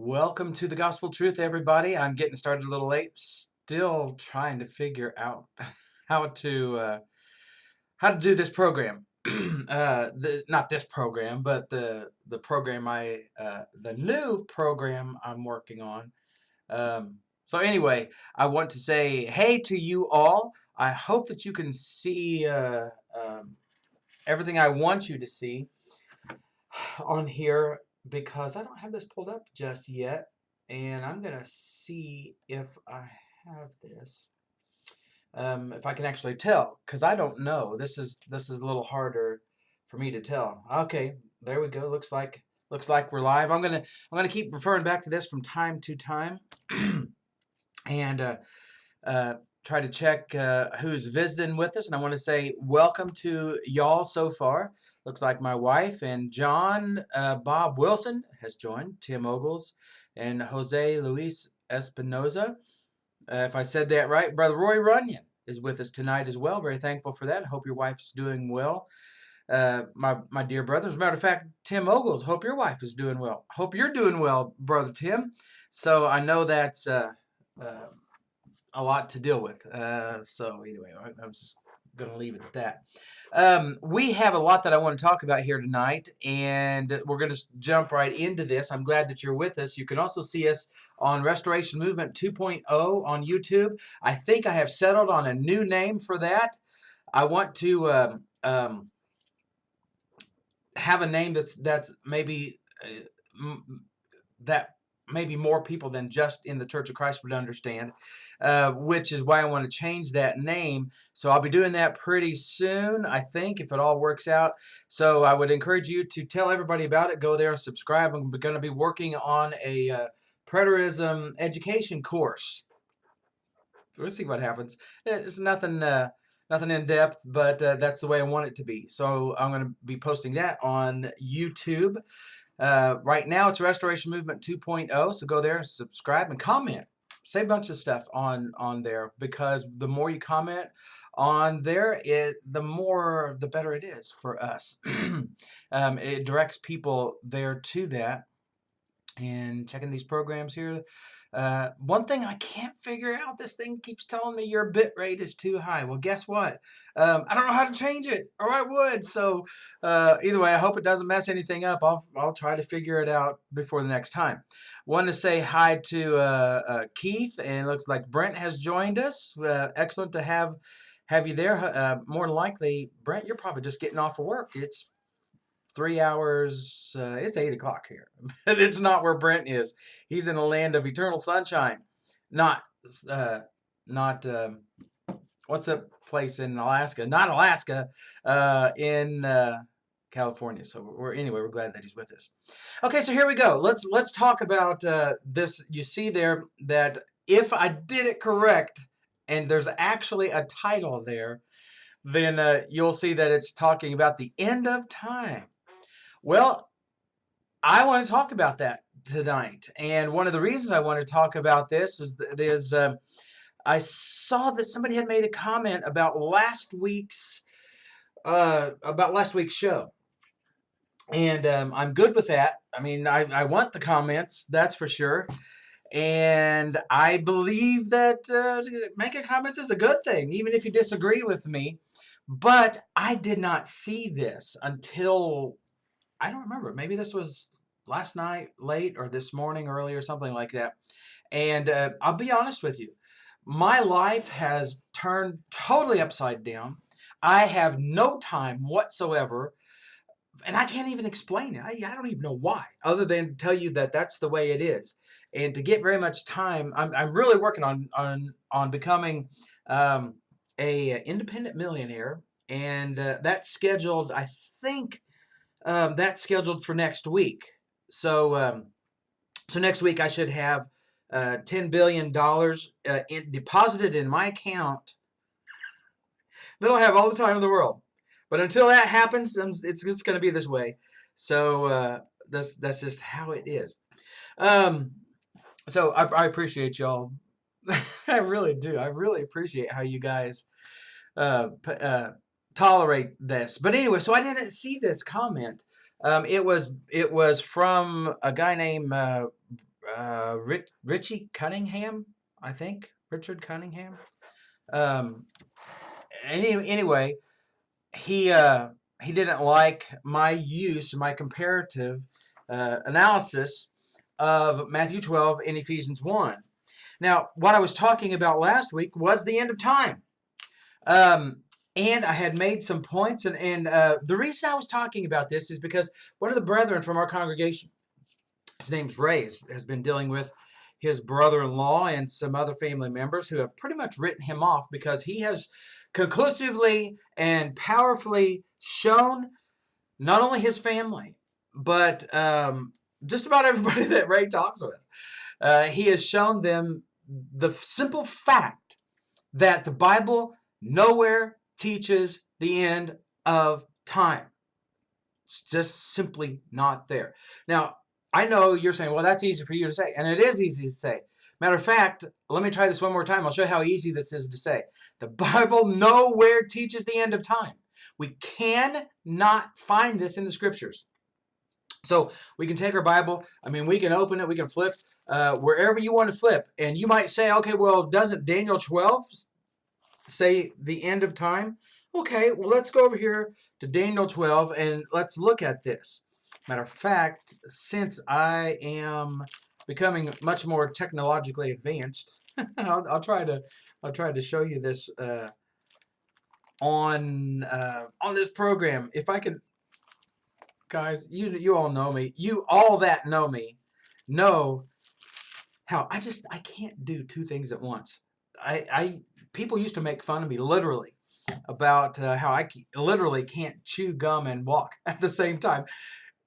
Welcome to the Gospel Truth, everybody. I'm getting started a little late, still trying to figure out how to uh, how to do this program. Not this program, but the program the new program I'm working on. So anyway, I want to say hey to you all. I hope that you can see everything I want you to see on here because I don't have this pulled up just yet. And I'm going to see if I have this. If I can actually tell, because I don't know. This is a little harder for me to tell. Okay, there we go. Looks like we're live. I'm gonna keep referring back to this from time to time, and uh, try to check who's visiting with us. And I want to say welcome to y'all so far. Looks like my wife and John Bob Wilson has joined, Tim Ogles, and Jose Luis Espinoza. If I said that right, Brother Roy Runyon is with us tonight as well. Very thankful for that. Hope your wife's doing well. My dear brother. As a matter of fact, Tim Ogles, hope your wife is doing well. Hope you're doing well, Brother Tim. So I know that's uh, a lot to deal with. So anyway, I was just going to leave it at that. We have a lot that I want to talk about here tonight, and we're going to jump right into this. I'm glad that you're with us. You can also see us on Restoration Movement 2.0 on YouTube. I think I have settled on a new name for that. I want to have a name that's maybe that maybe more people than just in the Church of Christ would understand, which is why I want to change that name. So I'll be doing that pretty soon, I think, if it all works out. So I would encourage you to tell everybody about it. Go there and subscribe. I'm going to be working on a preterism education course. We'll see what happens. It's nothing in depth, but that's the way I want it to be. So I'm going to be posting that on YouTube. Right now, it's Restoration Movement 2.0, so go there and subscribe and comment. Say a bunch of stuff on there, because the more you comment on there, the better it is for us. It directs people there to that. And checking these programs here. One thing I can't figure out, this thing keeps telling me your bit rate is too high. Well, guess what? I don't know how to change it, or I would. So either way, I hope it doesn't mess anything up. I'll try to figure it out before the next time. Want to say hi to Keith, and it looks like Brent has joined us. Excellent to have you there. More than likely, Brent, you're probably just getting off of work. It's 3 hours. It's 8 o'clock here, but it's not where Brent is. He's in the land of eternal sunshine. Not, not. What's that place in Alaska? Not Alaska. In California. So we're glad that he's with us. Okay, so here we go. Let's talk about this. You see there that if I did it correct, and there's actually a title there, then you'll see that it's talking about the end of time. Well, I want to talk about that tonight, and one of the reasons I want to talk about this is I saw that somebody had made a comment about last week's show, and I'm good with that. I mean, I want the comments, that's for sure, and I believe that making comments is a good thing, even if you disagree with me. But I did not see this until I don't remember. Maybe this was last night late or this morning early or something like that. And I'll be honest with you. My life has turned totally upside down. I have no time whatsoever, and I can't even explain it. I don't even know why, other than to tell you that that's the way it is. And to get very much time, I'm really working on becoming a independent millionaire, and that's scheduled. I think that's scheduled for next week. So next week I should have $10 billion deposited in my account. Then I'll have all the time in the world. But until that happens, it's just going to be this way. So that's just how it is. So I appreciate y'all. I really do. I really appreciate how you guys tolerate this. But anyway, so I didn't see this comment. It was from a guy named Richie Cunningham, I think. Richard Cunningham. Um, anyway, he didn't like my comparative analysis of Matthew 12 and Ephesians 1. Now, what I was talking about last week was the end of time. And I had made some points, and the reason I was talking about this is because one of the brethren from our congregation, his name's Ray, has been dealing with his brother-in-law and some other family members who have pretty much written him off because he has conclusively and powerfully shown not only his family, but just about everybody that Ray talks with. He has shown them the simple fact that the Bible nowhere teaches the end of time. It's just simply not there. Now, I know you're saying, well, that's easy for you to say, and it is easy to say. Matter of fact, let me try this one more time. I'll show you how easy this is to say. The Bible nowhere teaches the end of time. We cannot find this in the scriptures. So we can take our Bible, we can open it, we can flip wherever you want to flip. And you might say, okay, well, doesn't Daniel 12 say the end of time? Okay, well, let's go over here to Daniel 12 and let's look at this. Matter of fact, since I am becoming much more technologically advanced, I'll try to show you this on this program. If I could, guys, you all know me. You all that know me know how I can't do two things at once. People used to make fun of me literally about how I literally can't chew gum and walk at the same time.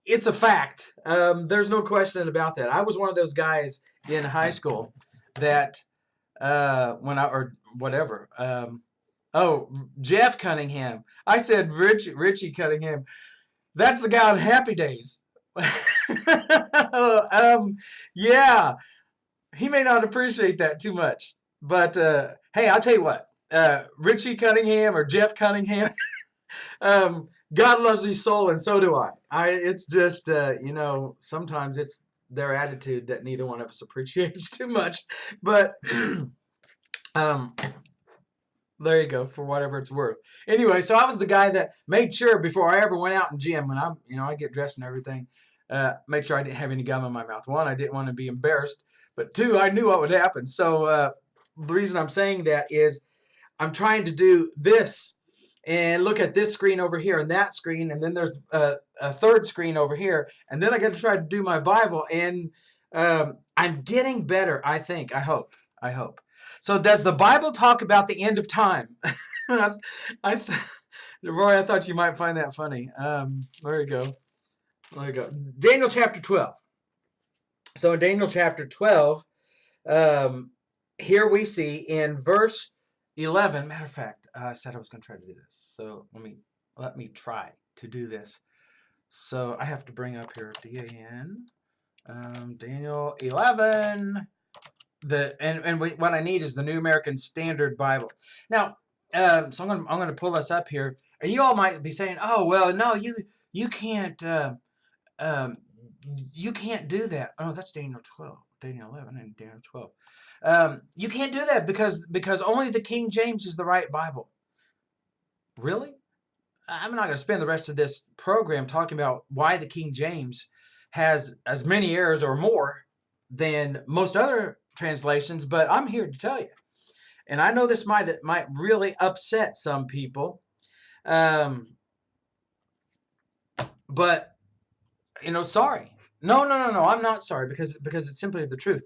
It's a fact. There's no question about that. I was one of those guys in high school that Jeff Cunningham. I said Richie Cunningham. That's the guy on Happy Days. Yeah, he may not appreciate that too much, but hey, I'll tell you what. Richie Cunningham or Jeff Cunningham. God loves his soul, and so do I. It's just, sometimes it's their attitude that neither one of us appreciates too much. But there you go, for whatever it's worth. Anyway, so I was the guy that made sure before I ever went out in gym, when I get dressed and everything, make sure I didn't have any gum in my mouth. One, I didn't want to be embarrassed, but two, I knew what would happen. So the reason I'm saying that is I'm trying to do this and look at this screen over here and that screen, and then there's a third screen over here, and then I got to try to do my Bible, and I'm getting better, I think. I hope. So does the Bible talk about the end of time? Roy, I thought you might find that funny. There you go. Daniel chapter 12. So in Daniel chapter 12, here we see in verse 11, matter of fact, I said I was going to try to do this. So let me try to do this. So I have to bring up here DAN, Daniel 11. What I need is the New American Standard Bible. Now, so I'm going to pull this up here, and you all might be saying, "Oh, well, no, you can't do that." Oh, that's Daniel 12, Daniel 11, and Daniel 12. You can't do that because only the King James is the right Bible. Really? I'm not going to spend the rest of this program talking about why the King James has as many errors or more than most other translations, but I'm here to tell you. And I know this might really upset some people. But sorry. No, I'm not sorry because it's simply the truth.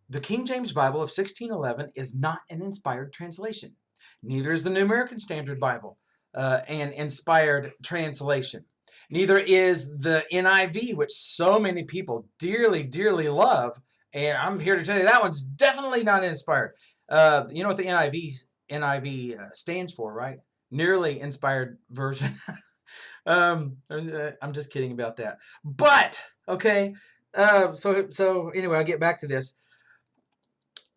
The King James Bible of 1611 is not an inspired translation. Neither is the New American Standard Bible an inspired translation. Neither is the NIV, which so many people dearly, dearly love. And I'm here to tell you that one's definitely not inspired. You know what the NIV stands for, right? Nearly inspired version. I'm just kidding about that. But, okay, so anyway, I'll get back to this.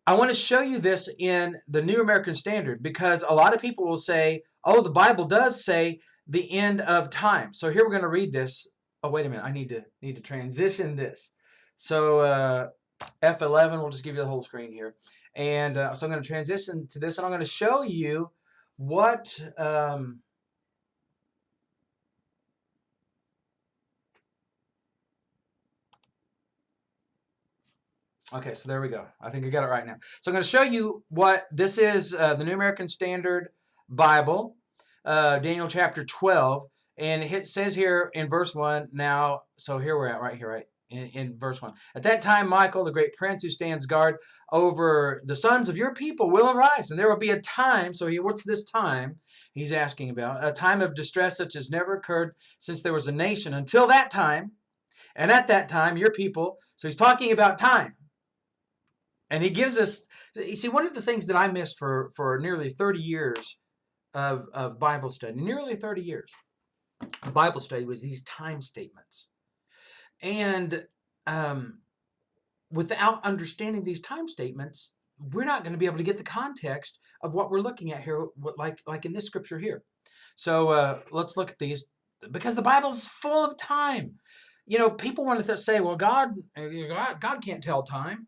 I want to show you this in the New American Standard because a lot of people will say, oh, the Bible does say the end of time. So here we're going to read this. Oh, wait a minute. I need to transition this. So F11 will just give you the whole screen here. And so I'm going to transition to this, and I'm going to show you what... okay, so there we go. I think I got it right now. So I'm going to show you what this is, the New American Standard Bible, Daniel chapter 12. And it says here in verse 1 now, so here we're at right here, right? In verse 1. At that time, Michael, the great prince who stands guard over the sons of your people, will arise. And there will be a time, so what's this time he's asking about? A time of distress such as never occurred since there was a nation until that time. And at that time, your people, so he's talking about time. And he gives us, you see, one of the things that I missed for nearly 30 years of Bible study, nearly 30 years of Bible study, was these time statements. And without understanding these time statements, we're not going to be able to get the context of what we're looking at here, like in this scripture here. So let's look at these, because the Bible's full of time. You know, people want to say, well, God can't tell time.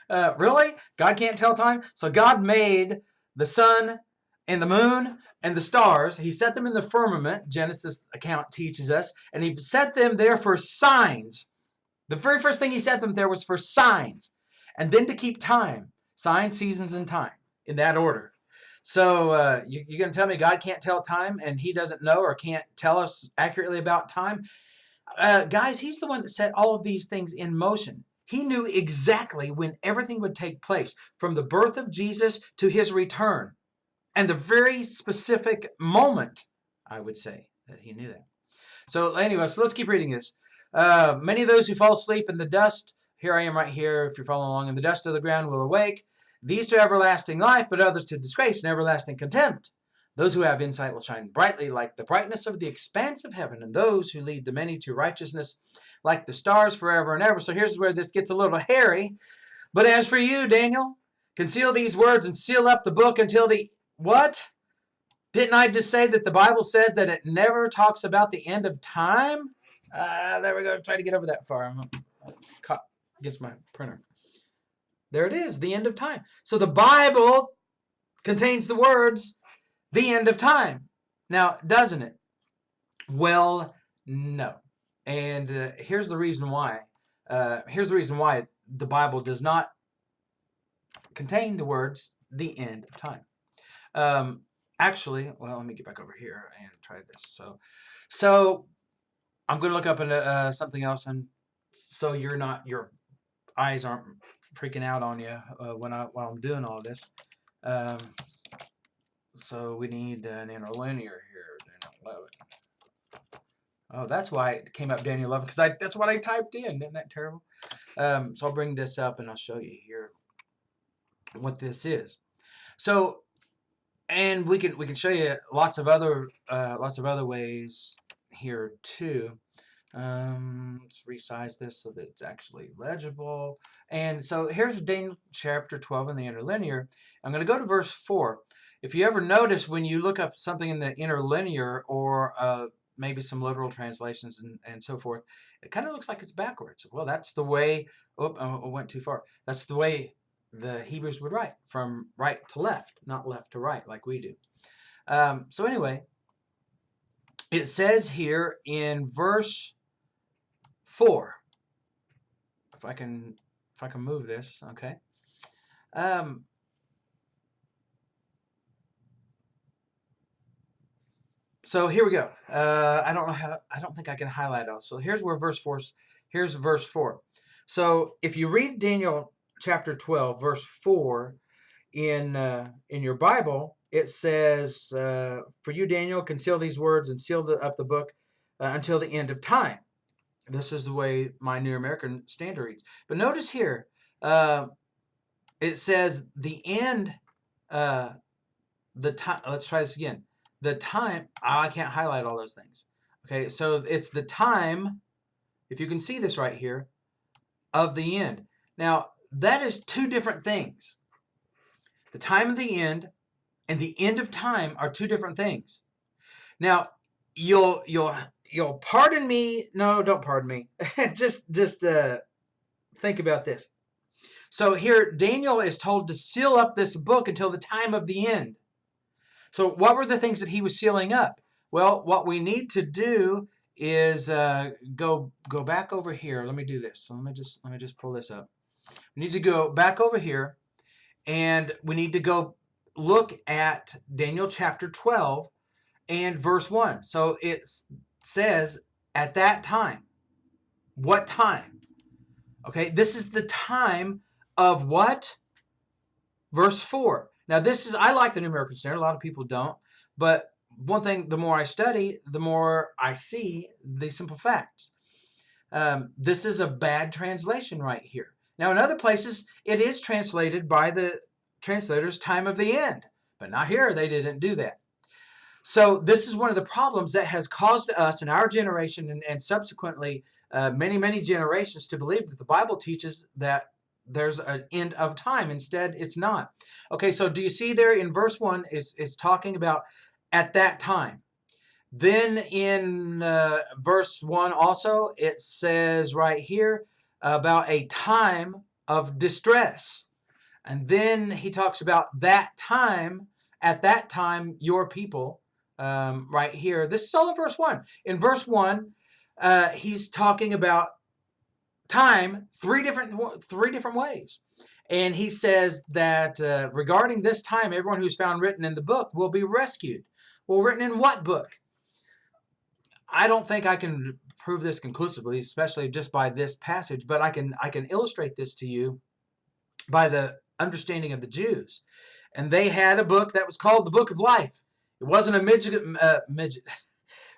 Really? God can't tell time? So God made the sun and the moon and the stars. He set them in the firmament, Genesis account teaches us, and he set them there for signs. The very first thing he set them there was for signs, and then to keep time. Signs, seasons, and time, in that order. So you're going to tell me God can't tell time, and he doesn't know or can't tell us accurately about time? Guys, he's the one that set all of these things in motion. He knew exactly when everything would take place, from the birth of Jesus to his return. And the very specific moment, I would say, that he knew that. So anyway, so let's keep reading this. Many of those who fall asleep in the dust, here I am right here, if you're following along, in the dust of the ground will awake. These to everlasting life, but others to disgrace and everlasting contempt. Those who have insight will shine brightly like the brightness of the expanse of heaven, and those who lead the many to righteousness like the stars forever and ever. So here's where this gets a little hairy. But as for you, Daniel, conceal these words and seal up the book until the... What? Didn't I just say that the Bible says that it never talks about the end of time? There we go. Try to get over that far. I'm caught against my printer. There it is, the end of time. So the Bible contains the words, the end of time. Now, doesn't it? Well, no. And here's the reason why. Here's the reason why the Bible does not contain the words, the end of time. Actually, well, let me get back over here and try this. So I'm going to look up something else, and so your eyes aren't freaking out on you while I'm doing all this. So we need an interlinear here. Daniel 11. Oh, that's why it came up Daniel 11, because that's what I typed in. Isn't that terrible? So I'll bring this up and I'll show you here what this is. So, and we can show you lots of other ways here too. Let's resize this so that it's actually legible. And so here's Daniel chapter 12 in the interlinear. I'm going to go to verse 4. If you ever notice when you look up something in the interlinear, or maybe some literal translations and so forth, it kind of looks like it's backwards. Well, that's the way, I went too far. That's the way the Hebrews would write, from right to left, not left to right like we do. So anyway, it says here in verse 4, if I can move this, okay. So here we go. I don't think I can highlight it all. So here's verse 4. So if you read Daniel chapter 12, verse 4 in your Bible, it says, for you, Daniel, conceal these words and seal up the book until the end of time. This is the way my New American Standard reads. But notice here, it says the end, the time. Let's try this again. The time, I can't highlight all those things. Okay, so it's the time, if you can see this right here, of the end. Now, that is two different things. The time of the end and the end of time are two different things. Now, you'll pardon me. No, don't pardon me. just think about this. So here, Daniel is told to seal up this book until the time of the end. So what were the things that he was sealing up? Well, what we need to do is go back over here. Let me do this. So let me just pull this up. We need to go back over here, and we need to go look at Daniel chapter 12 and verse 1. So it says, at that time. What time? Okay, this is the time of what? Verse 4. Now this is, I like the New American Standard. A lot of people don't. But one thing, the more I study, the more I see the simple facts. This is a bad translation right here. Now in other places, it is translated by the translators, time of the end. But not here. They didn't do that. So this is one of the problems that has caused us in our generation and subsequently many, many generations to believe that the Bible teaches that there's an end of time. Instead, it's not. Okay, so do you see there in verse 1 is talking about at that time. Then in verse 1 also, it says right here about a time of distress. And then he talks about that time, at that time, your people, right here. This is all in verse 1. In verse 1, he's talking about time three different ways. And he says that regarding this time, everyone who's found written in the book will be rescued. Well, written in what book? I don't think I can prove this conclusively, especially just by this passage, but I can illustrate this to you by the understanding of the Jews. And they had a book that was called the Book of Life. It wasn't a midget.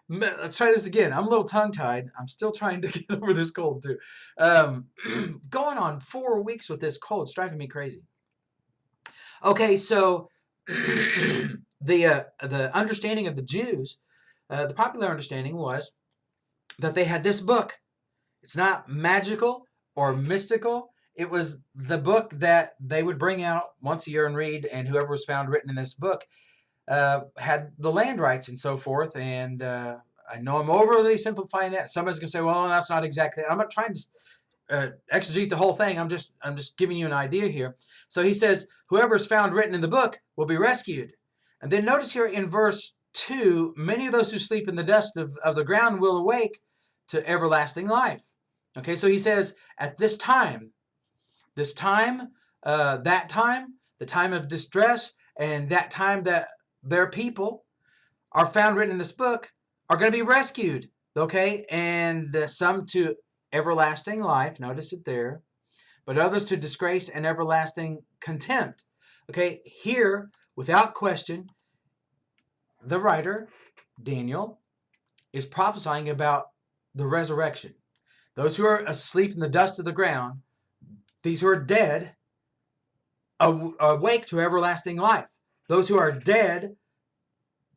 Let's try this again. I'm a little tongue-tied. I'm still trying to get over this cold too. Going on 4 weeks with this cold. It's driving me crazy. Okay, so the understanding of the Jews, the popular understanding was that they had this book. It's not magical or mystical. It was the book that they would bring out once a year and read, and whoever was found written in this book had the land rights and so forth. And I know I'm overly simplifying that. Somebody's going to say, well, that's not exactly it. I'm not trying to exegete the whole thing. I'm just giving you an idea here. So he says, whoever's found written in the book will be rescued. And then notice here in verse 2, many of those who sleep in the dust of the ground will awake to everlasting life. Okay, so he says, at this time, that time, the time of distress, and that time that their people are found written in this book are going to be rescued, okay? And some to everlasting life, notice it there, but others to disgrace and everlasting contempt. Okay, here, without question, the writer, Daniel, is prophesying about the resurrection. Those who are asleep in the dust of the ground, these who are dead, awake to everlasting life. Those who are dead,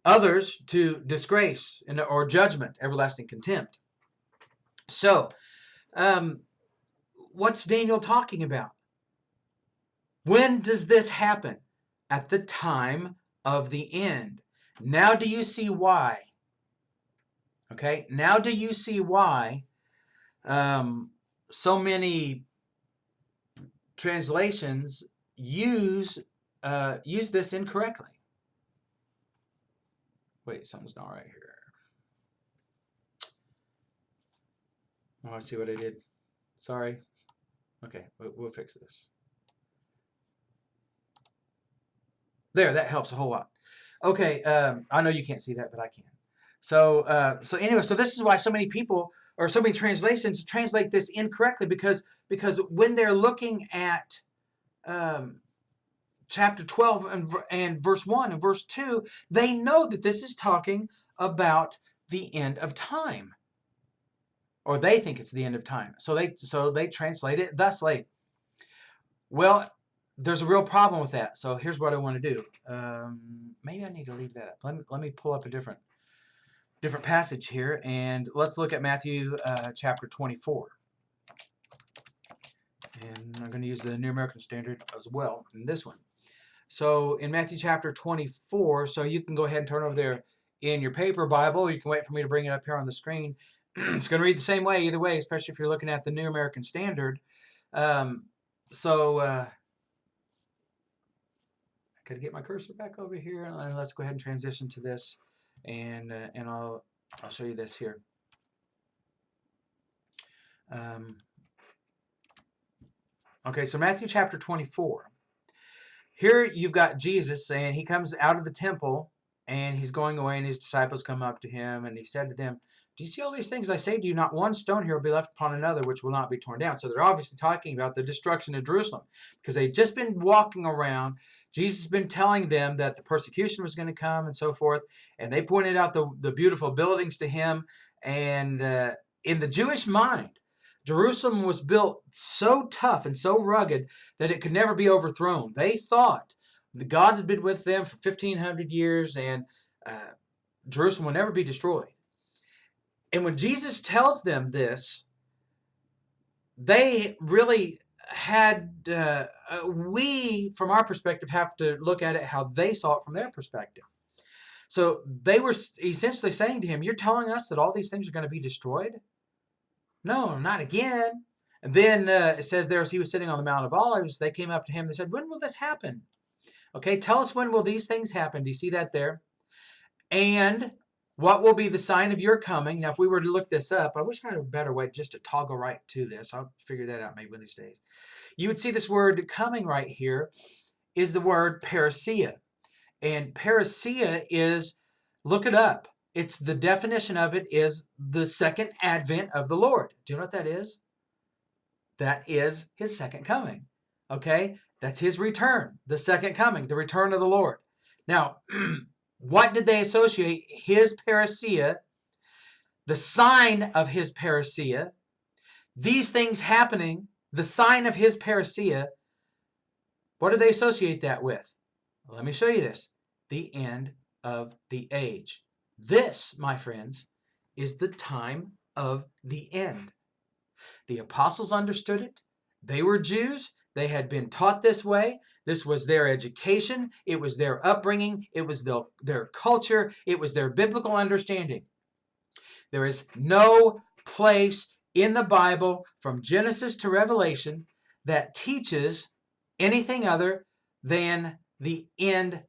others to disgrace or judgment, everlasting contempt. So, what's Daniel talking about? When does this happen? At the time of the end. Now do you see why? Okay, now do you see why so many translations use this incorrectly? Wait, something's not right here. Oh, I see what I did. Sorry. Okay, we'll fix this. There, that helps a whole lot. Okay, I know you can't see that, but I can. So anyway, so this is why so many people or so many translations translate this incorrectly because when they're looking at chapter 12 and verse 1 and verse 2, they know that this is talking about the end of time. Or they think it's the end of time. So they translate it thusly. Well, there's a real problem with that. So here's what I want to do. Maybe I need to leave that up. Let me pull up a different passage here, and let's look at Matthew chapter 24. And I'm going to use the New American Standard as well in this one. So in Matthew chapter 24, so you can go ahead and turn over there in your paper Bible. You can wait for me to bring it up here on the screen. It's going to read the same way either way, especially if you're looking at the New American Standard. I could get my cursor back over here, and let's go ahead and transition to this, and I'll show you this here. Okay, so Matthew chapter 24. Here you've got Jesus saying he comes out of the temple and he's going away, and his disciples come up to him, and he said to them, "Do you see all these things I say to you? Not one stone here will be left upon another which will not be torn down." So they're obviously talking about the destruction of Jerusalem, because they've just been walking around. Jesus has been telling them that the persecution was going to come and so forth, and they pointed out the beautiful buildings to him. And in the Jewish mind, Jerusalem was built so tough and so rugged that it could never be overthrown. They thought that God had been with them for 1,500 years, and Jerusalem would never be destroyed. And when Jesus tells them this, they really had, we, from our perspective, have to look at it how they saw it from their perspective. So they were essentially saying to him, "You're telling us that all these things are going to be destroyed? No, not again." And then it says there, as he was sitting on the Mount of Olives, they came up to him and said, "When will this happen? Okay, tell us, when will these things happen?" Do you see that there? "And what will be the sign of your coming?" Now, if we were to look this up, I wish I had a better way just to toggle right to this. I'll figure that out maybe one of these days. You would see this word coming right here is the word parousia. And parousia is, look it up. It's the definition of it is the second advent of the Lord. Do you know what that is? That is his second coming. Okay? That's his return, the second coming, the return of the Lord. Now, what did they associate his parousia, the sign of his parousia, these things happening, the sign of his parousia, what do they associate that with? Well, let me show you this. The end of the age. This, my friends, is the time of the end. The apostles understood it. They were Jews. They had been taught this way. This was their education. It was their upbringing. It was their culture. It was their biblical understanding. There is no place in the Bible from Genesis to Revelation that teaches anything other than the end,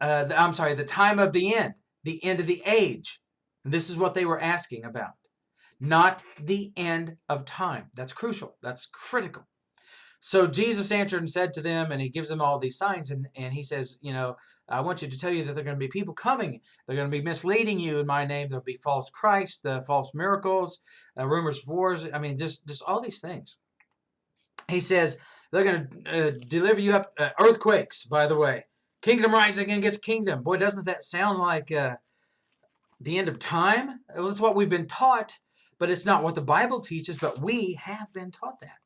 the time of the end of the age. And this is what they were asking about. Not the end of time. That's crucial. That's critical. So Jesus answered and said to them, and he gives them all these signs, and he says, I want you to tell you that there are going to be people coming. They're going to be misleading you in my name. There'll be false Christ, false miracles, rumors of wars. I mean, just all these things. He says they're going to deliver you up earthquakes, by the way. Kingdom rising against kingdom. Boy, doesn't that sound like the end of time? Well, that's what we've been taught, but it's not what the Bible teaches, but we have been taught that.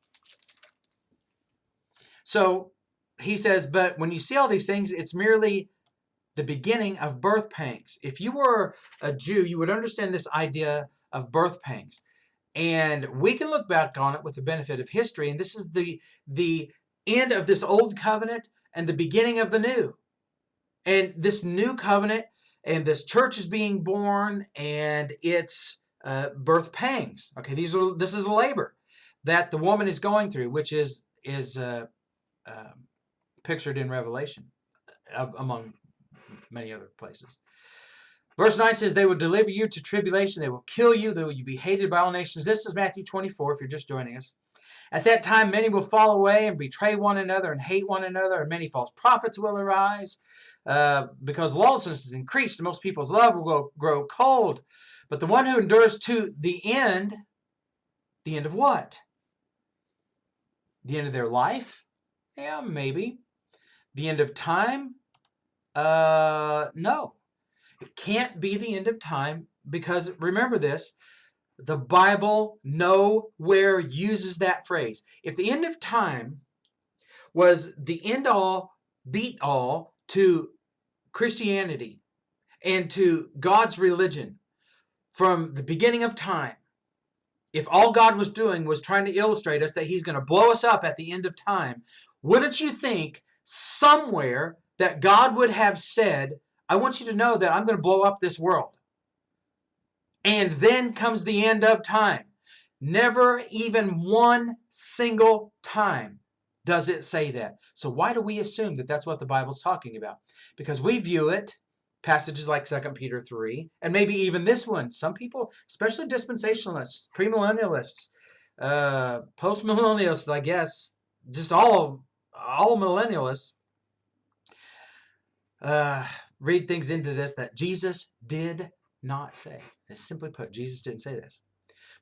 So he says, but when you see all these things, it's merely the beginning of birth pangs. If you were a Jew, you would understand this idea of birth pangs. And we can look back on it with the benefit of history. And this is the end of this old covenant and the beginning of the new. And this new covenant and this church is being born, and it's birth pangs. Okay, this is labor that the woman is going through, which is pictured in Revelation, among many other places. Verse 9 says, they will deliver you to tribulation. They will kill you. They will be hated by all nations. This is Matthew 24, if you're just joining us. At that time, many will fall away and betray one another and hate one another, and many false prophets will arise, because lawlessness is increased, and most people's love will grow cold. But the one who endures to the end of what? The end of their life? Yeah, maybe. The end of time? No. It can't be the end of time, because remember this, the Bible nowhere uses that phrase. If the end of time was the end all, beat all to Christianity and to God's religion from the beginning of time, if all God was doing was trying to illustrate us that he's going to blow us up at the end of time, wouldn't you think somewhere that God would have said, I want you to know that I'm going to blow up this world. And then comes the end of time. Never even one single time does it say that. So why do we assume that that's what the Bible's talking about? Because we view it, passages like 2 Peter 3, and maybe even this one. Some people, especially dispensationalists, premillennialists, postmillennialists, I guess, just all millennialists, read things into this that Jesus did not say. It's simply put, Jesus didn't say this.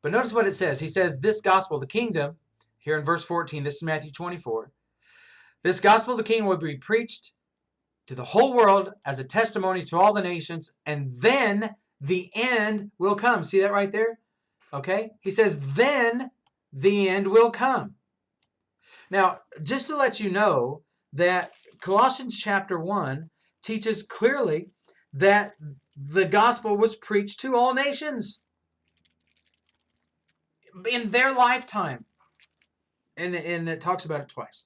But notice what it says. He says, this gospel, the kingdom, here in verse 14, this is Matthew 24. This gospel of the kingdom will be preached to the whole world as a testimony to all the nations, and then the end will come. See that right there? Okay? He says, then the end will come. Now, just to let you know that Colossians chapter 1 teaches clearly that the gospel was preached to all nations in their lifetime. And it talks about it twice.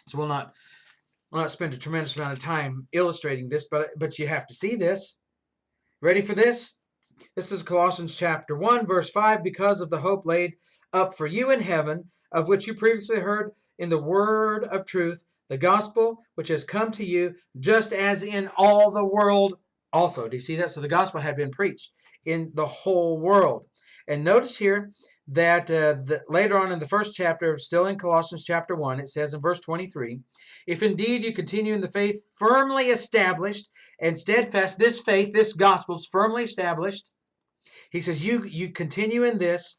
So we'll not spend a tremendous amount of time illustrating this, but you have to see this. Ready for this? This is Colossians chapter 1, verse 5. Because of the hope laid up for you in heaven, of which you previously heard in the word of truth, the gospel which has come to you, just as in all the world also. Do you see that? So the gospel had been preached in the whole world. And notice here that later on in the first chapter, still in Colossians chapter 1, it says in verse 23, if indeed you continue in the faith firmly established and steadfast, this faith, this gospel is firmly established. He says you continue in this,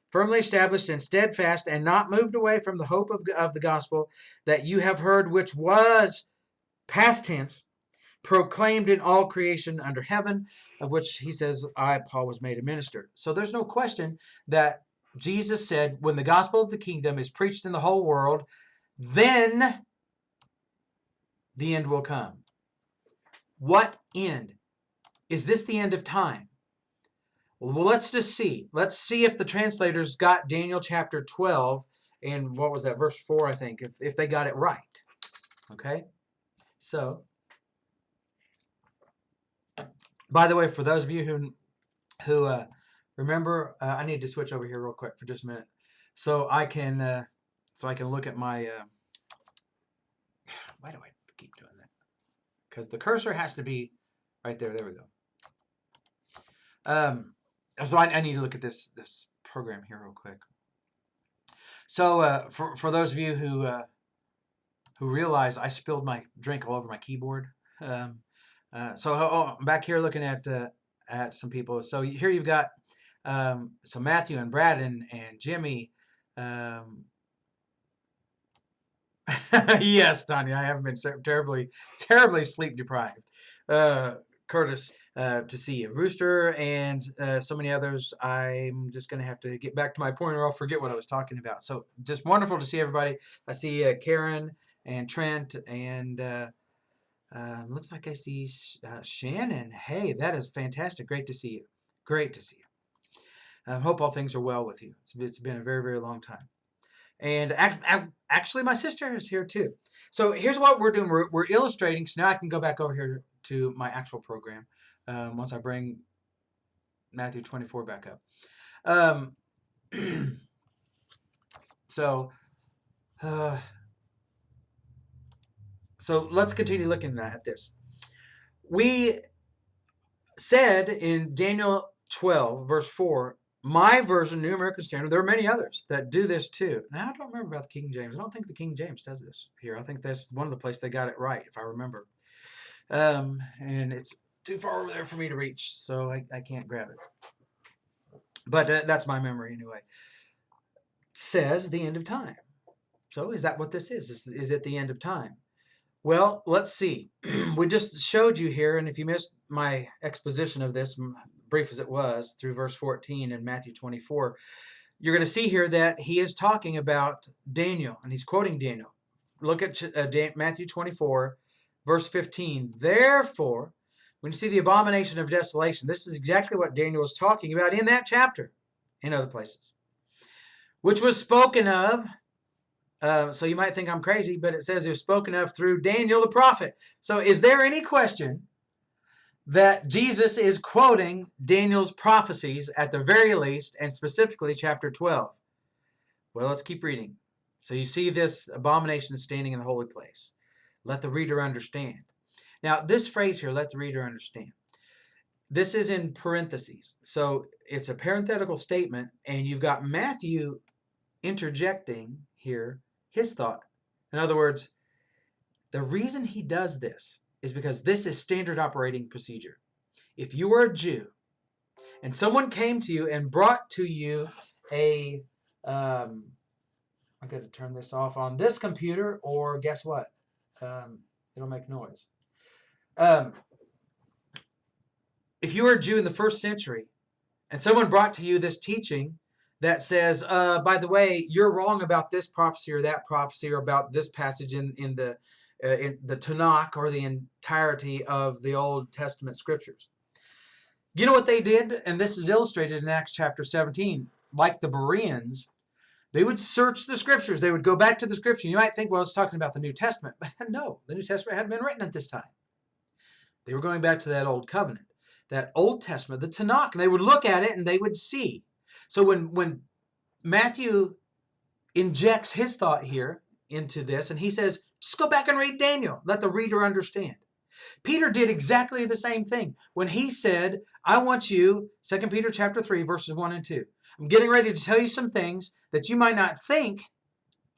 firmly established and steadfast, and not moved away from the hope of the gospel that you have heard, which was, past tense, proclaimed in all creation under heaven, of which he says, I, Paul, was made a minister. So there's no question that Jesus said, when the gospel of the kingdom is preached in the whole world, then the end will come. What end? Is this the end of time? Well, let's just see. Let's see if the translators got Daniel chapter 12 and what was that, verse 4, I think, if they got it right. Okay? So, by the way, for those of you who remember, I need to switch over here real quick for just a minute, so I can look at my. Why do I keep doing that? Because the cursor has to be right there. There we go. So I need to look at this program here real quick. So for those of you who realize I spilled my drink all over my keyboard. I'm back here looking at some people. So here you've got so Matthew and Brad and Jimmy. Yes, Tanya, I haven't been terribly sleep deprived. Curtis, to see you. Rooster and so many others. I'm just going to have to get back to my point or I'll forget what I was talking about. So just wonderful to see everybody. I see Karen and Trent and looks like I see Shannon. Hey, that is fantastic. Great to see you. Great to see you. I hope all things are well with you. It's been a very, very long time. And actually, my sister is here too. So here's what we're doing. We're illustrating. So now I can go back over here to my actual program once I bring Matthew 24 back up. So let's continue looking at this. We said in Daniel 12, verse 4, my version, New American Standard, there are many others that do this too. Now, I don't remember about the King James. I don't think the King James does this here. I think that's one of the places they got it right, if I remember. And it's too far over there for me to reach, so I can't grab it. But that's my memory anyway. Says the end of time. So is that what this is? Is it the end of time? Well, let's see. We just showed you here, and if you missed my exposition of this, brief as it was, through verse 14 in Matthew 24, you're going to see here that he is talking about Daniel, and he's quoting Daniel. Look at Matthew 24, verse 15. Therefore, when you see the abomination of desolation, this is exactly what Daniel was talking about in that chapter, in other places, which was spoken of So you might think I'm crazy, but it says it was spoken of through Daniel the prophet. So is there any question that Jesus is quoting Daniel's prophecies at the very least, and specifically chapter 12? Well, let's keep reading. So you see this abomination standing in the holy place. Let the reader understand. Now, this phrase here, let the reader understand. This is in parentheses. So it's a parenthetical statement, and you've got Matthew interjecting here his thought. In other words, the reason he does this is because this is standard operating procedure. If you were a Jew and someone came to you and brought to you a, I'm going to turn this off on this computer, or guess what? It'll make noise. If you were a Jew in the first century and someone brought to you this teaching that says, by the way, you're wrong about this prophecy or that prophecy, or about this passage in the Tanakh, or the entirety of the Old Testament scriptures. You know what they did? And this is illustrated in Acts chapter 17. Like the Bereans, they would search the scriptures. They would go back to the scripture. You might think, well, it's talking about the New Testament. But no, the New Testament hadn't been written at this time. They were going back to that Old Covenant, that Old Testament, the Tanakh, and they would look at it and they would see. So when Matthew injects his thought here into this, and he says, just go back and read Daniel. Let the reader understand. Peter did exactly the same thing when he said, I want you, 2 Peter chapter 3, verses 1 and 2. I'm getting ready to tell you some things that you might not think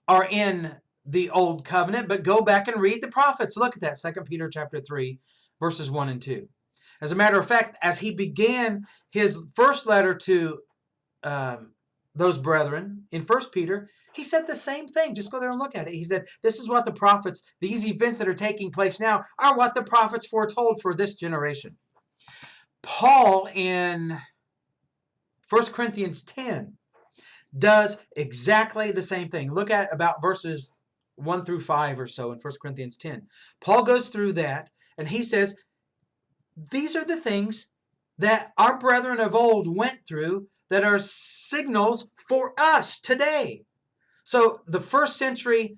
are in the Old Covenant, but go back and read the prophets. Look at that, 2 Peter chapter 3, verses 1 and 2. As a matter of fact, as he began his first letter to those brethren in 1 Peter, he said the same thing. Just go there and look at it. He said, this is what the prophets, these events that are taking place now, are what the prophets foretold for this generation. Paul in 1 Corinthians 10 does exactly the same thing. Look at about verses 1 through 5 or so in 1 Corinthians 10. Paul goes through that, and he says, these are the things that our brethren of old went through that are signals for us today. So the first century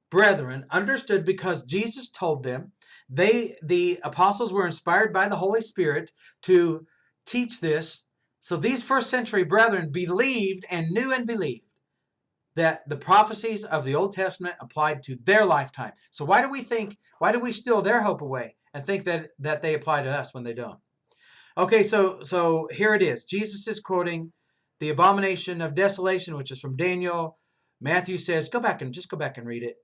brethren understood, because Jesus told them, the apostles were inspired by the Holy Spirit to teach this. So these first century brethren believed and knew and believed that the prophecies of the Old Testament applied to their lifetime. So why do we steal their hope away and think that they apply to us when they don't? Okay, so here it is. Jesus is quoting the abomination of desolation, which is from Daniel. Matthew says, go back and read it.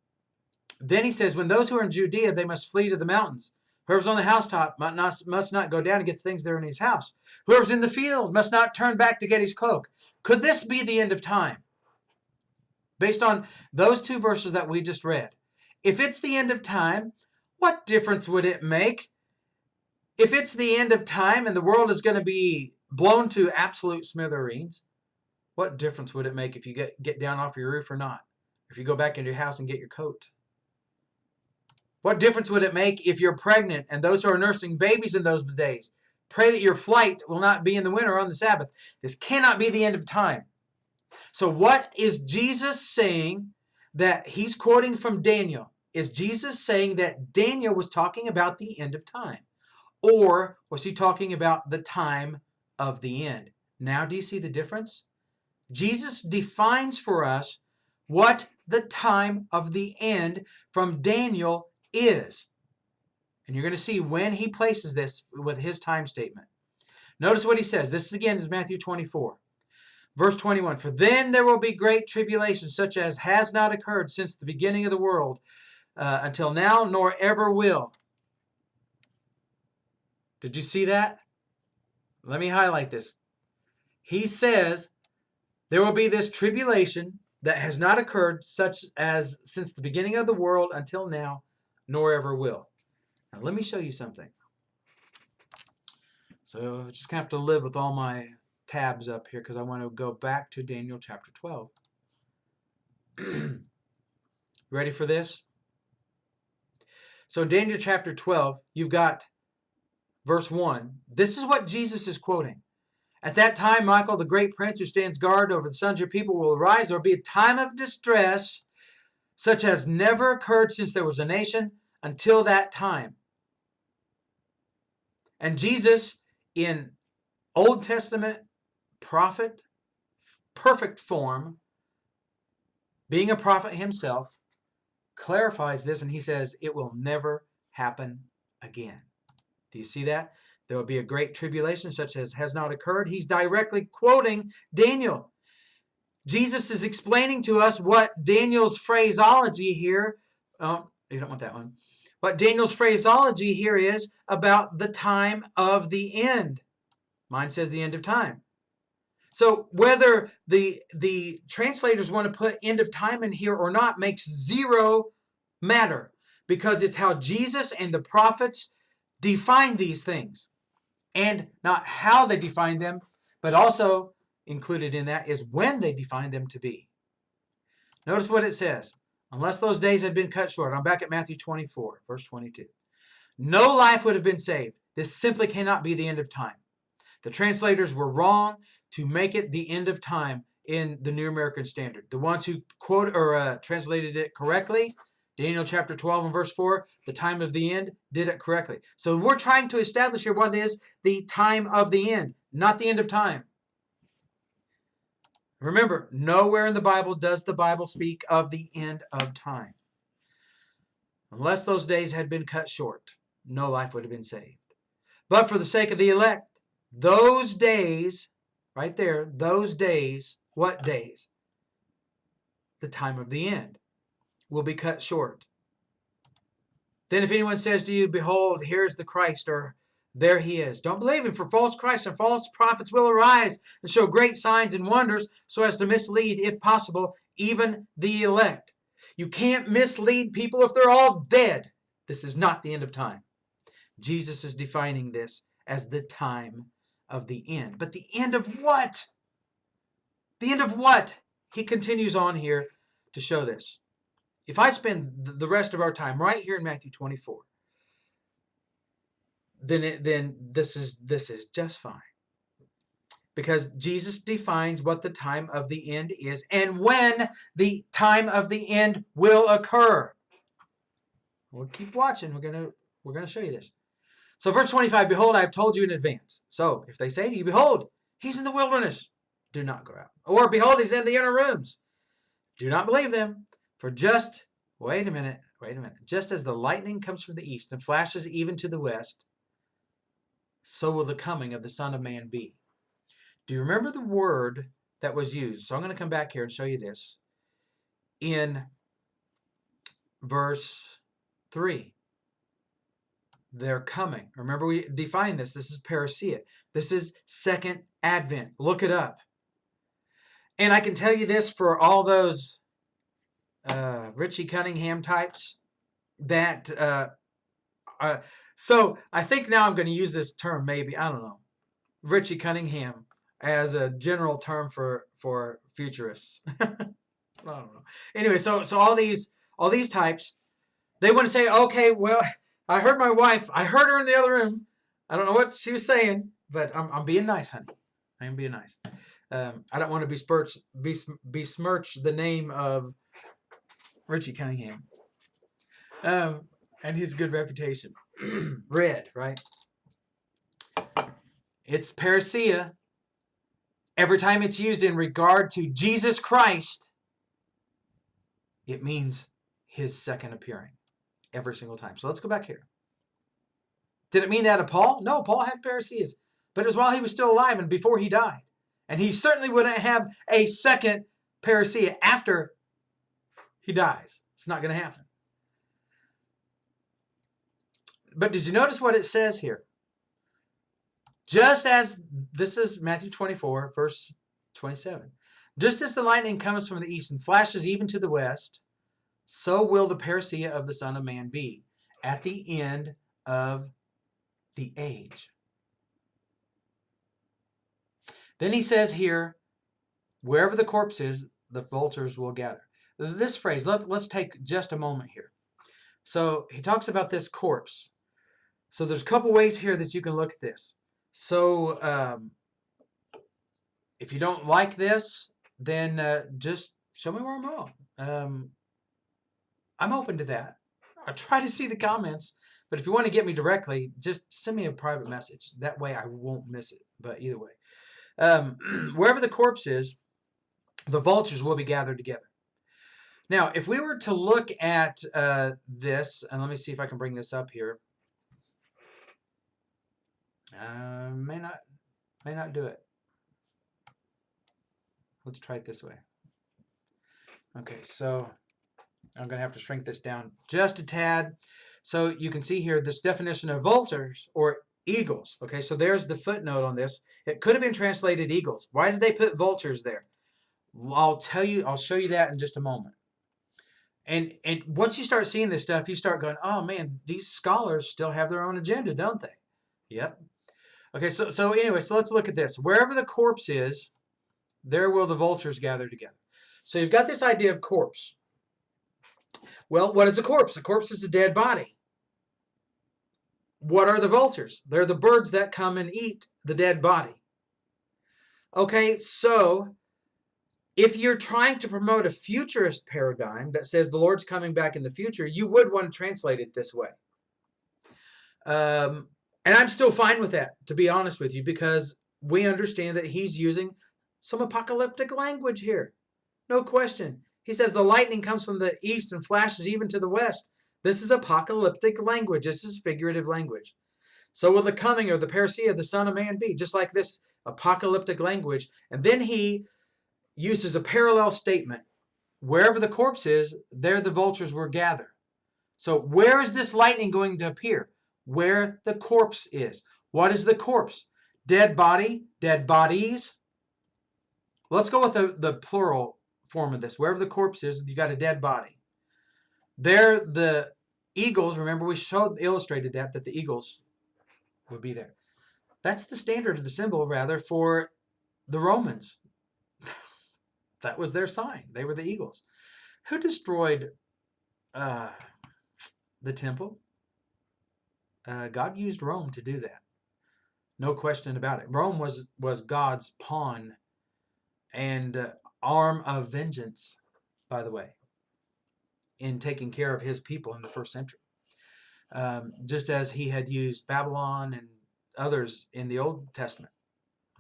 Then he says, when those who are in Judea, they must flee to the mountains. Whoever's on the housetop must not go down and get the things that are in his house. Whoever's in the field must not turn back to get his cloak. Could this be the end of time? Based on those two verses that we just read. If it's the end of time, what difference would it make? If it's the end of time and the world is going to be blown to absolute smithereens, what difference would it make if you get down off your roof or not? If you go back into your house and get your coat? What difference would it make if you're pregnant and those who are nursing babies in those days pray that your flight will not be in the winter or on the Sabbath? This cannot be the end of time. So what is Jesus saying that he's quoting from Daniel? Is Jesus saying that Daniel was talking about the end of time? Or was he talking about the time of the end? Now do you see the difference? Jesus defines for us what the time of the end from Daniel is. And you're going to see when he places this with his time statement. Notice what he says. This again is Matthew 24. Verse 21. For then there will be great tribulation, such as has not occurred since the beginning of the world until now, nor ever will. Did you see that? Let me highlight this. He says there will be this tribulation that has not occurred such as since the beginning of the world until now, nor ever will. Now let me show you something. So just gonna have to live with all my tabs up here because I want to go back to Daniel chapter 12. Ready for this? So in Daniel chapter 12, you've got verse 1. This is what Jesus is quoting. At that time, Michael, the great prince who stands guard over the sons of your people, will arise. There will be a time of distress such as never occurred since there was a nation until that time. And Jesus, in Old Testament prophet, perfect form, being a prophet himself, clarifies this, and he says it will never happen again. Do you see that? There will be a great tribulation such as has not occurred. He's directly quoting Daniel. Jesus is explaining to us what Daniel's phraseology here, oh, you don't want that one. What Daniel's phraseology here is about the time of the end. Mine says the end of time. So whether the translators want to put end of time in here or not makes zero matter, because it's how Jesus and the prophets define these things. And not how they define them, but also included in that is when they define them to be. Notice what it says. Unless those days had been cut short. I'm back at Matthew 24, verse 22. No life would have been saved. This simply cannot be the end of time. The translators were wrong to make it the end of time in the New American Standard. The ones who quote or translated it correctly, Daniel chapter 12 and verse 4, the time of the end, did it correctly. So we're trying to establish here what is the time of the end, not the end of time. Remember, nowhere in the Bible does the Bible speak of the end of time. Unless those days had been cut short, no life would have been saved. But for the sake of the elect, those days, right there, those days, what days? The time of the end will be cut short. Then if anyone says to you, behold, here's the Christ, or there he is, don't believe him, for false Christs and false prophets will arise and show great signs and wonders so as to mislead, if possible, even the elect. You can't mislead people if they're all dead. This is not the end of time. Jesus is defining this as the time of the end. But the end of what? The end of what? He continues on here to show this. If I spend the rest of our time right here in Matthew 24, then this is just fine. Because Jesus defines what the time of the end is and when the time of the end will occur. We'll keep watching. We're gonna show you this. So verse 25, behold, I have told you in advance. So if they say to you, behold, he's in the wilderness, do not go out. Or behold, he's in the inner rooms, do not believe them. For just, wait a minute, just as the lightning comes from the east and flashes even to the west, so will the coming of the Son of Man be. Do you remember the word that was used? So I'm going to come back here and show you this. In verse 3, they're coming. Remember we defined this. This is parousia. This is second advent. Look it up. And I can tell you this for all those Richie Cunningham types that so I think now I'm going to use this term, maybe, I don't know, Richie Cunningham as a general term for futurists. I don't know. Anyway, so all these types, they want to say, okay, well, I heard my wife, I heard her in the other room. I don't know what she was saying, but I'm being nice, honey. I am being nice. I don't want to besmirch the name of Richie Cunningham and his good reputation. Red, right? It's parousia. Every time it's used in regard to Jesus Christ, it means his second appearing. Every single time. So let's go back here. Did it mean that of Paul? No, Paul had parousias, but it was while he was still alive and before he died. And he certainly wouldn't have a second parousia after he dies. It's not going to happen. But did you notice what it says here? Just as, this is Matthew 24, verse 27. Just as the lightning comes from the east and flashes even to the west, so will the parousia of the Son of Man be at the end of the age. Then he says here, wherever the corpse is, the vultures will gather. This phrase, let's take just a moment here. So he talks about this corpse. So there's a couple ways here that you can look at this. So If you don't like this, then just show me where I'm wrong. I'm open to that. I try to see the comments, but if you want to get me directly, just send me a private message. That way I won't miss it. But either way, wherever the corpse is, the vultures will be gathered together. Now, if we were to look at this, and let me see if I can bring this up here. May not do it. Let's try it this way. Okay, so I'm going to have to shrink this down just a tad. So you can see here this definition of vultures or eagles. Okay, so there's the footnote on this. It could have been translated eagles. Why did they put vultures there? I'll tell you, I'll show you that in just a moment. And once you start seeing this stuff, you start going, oh man, these scholars still have their own agenda, don't they? Yep. Okay, so anyway, so let's look at this. Wherever the corpse is, there will the vultures gather together. So you've got this idea of corpse. Well, what is a corpse? A corpse is a dead body. What are the vultures? They're the birds that come and eat the dead body. Okay, so if you're trying to promote a futurist paradigm that says the Lord's coming back in the future, you would want to translate it this way. And I'm still fine with that, to be honest with you, because we understand that he's using some apocalyptic language here. No question. He says the lightning comes from the east and flashes even to the west. This is apocalyptic language. This is figurative language. So will the coming or the parousia of the Son of Man be, just like this apocalyptic language. And then he uses a parallel statement. Wherever the corpse is, there the vultures will gather. So where is this lightning going to appear? Where the corpse is. What is the corpse? Dead body, dead bodies. Let's go with the plural form of this. Wherever the corpse is, you got a dead body. There the eagles, remember we illustrated that the eagles would be there. That's the standard of the symbol, rather, for the Romans. That was their sign. They were the eagles. Who destroyed the temple? God used Rome to do that. No question about it. Rome was God's pawn and arm of vengeance, by the way, in taking care of his people in the first century. Just as he had used Babylon and others in the Old Testament.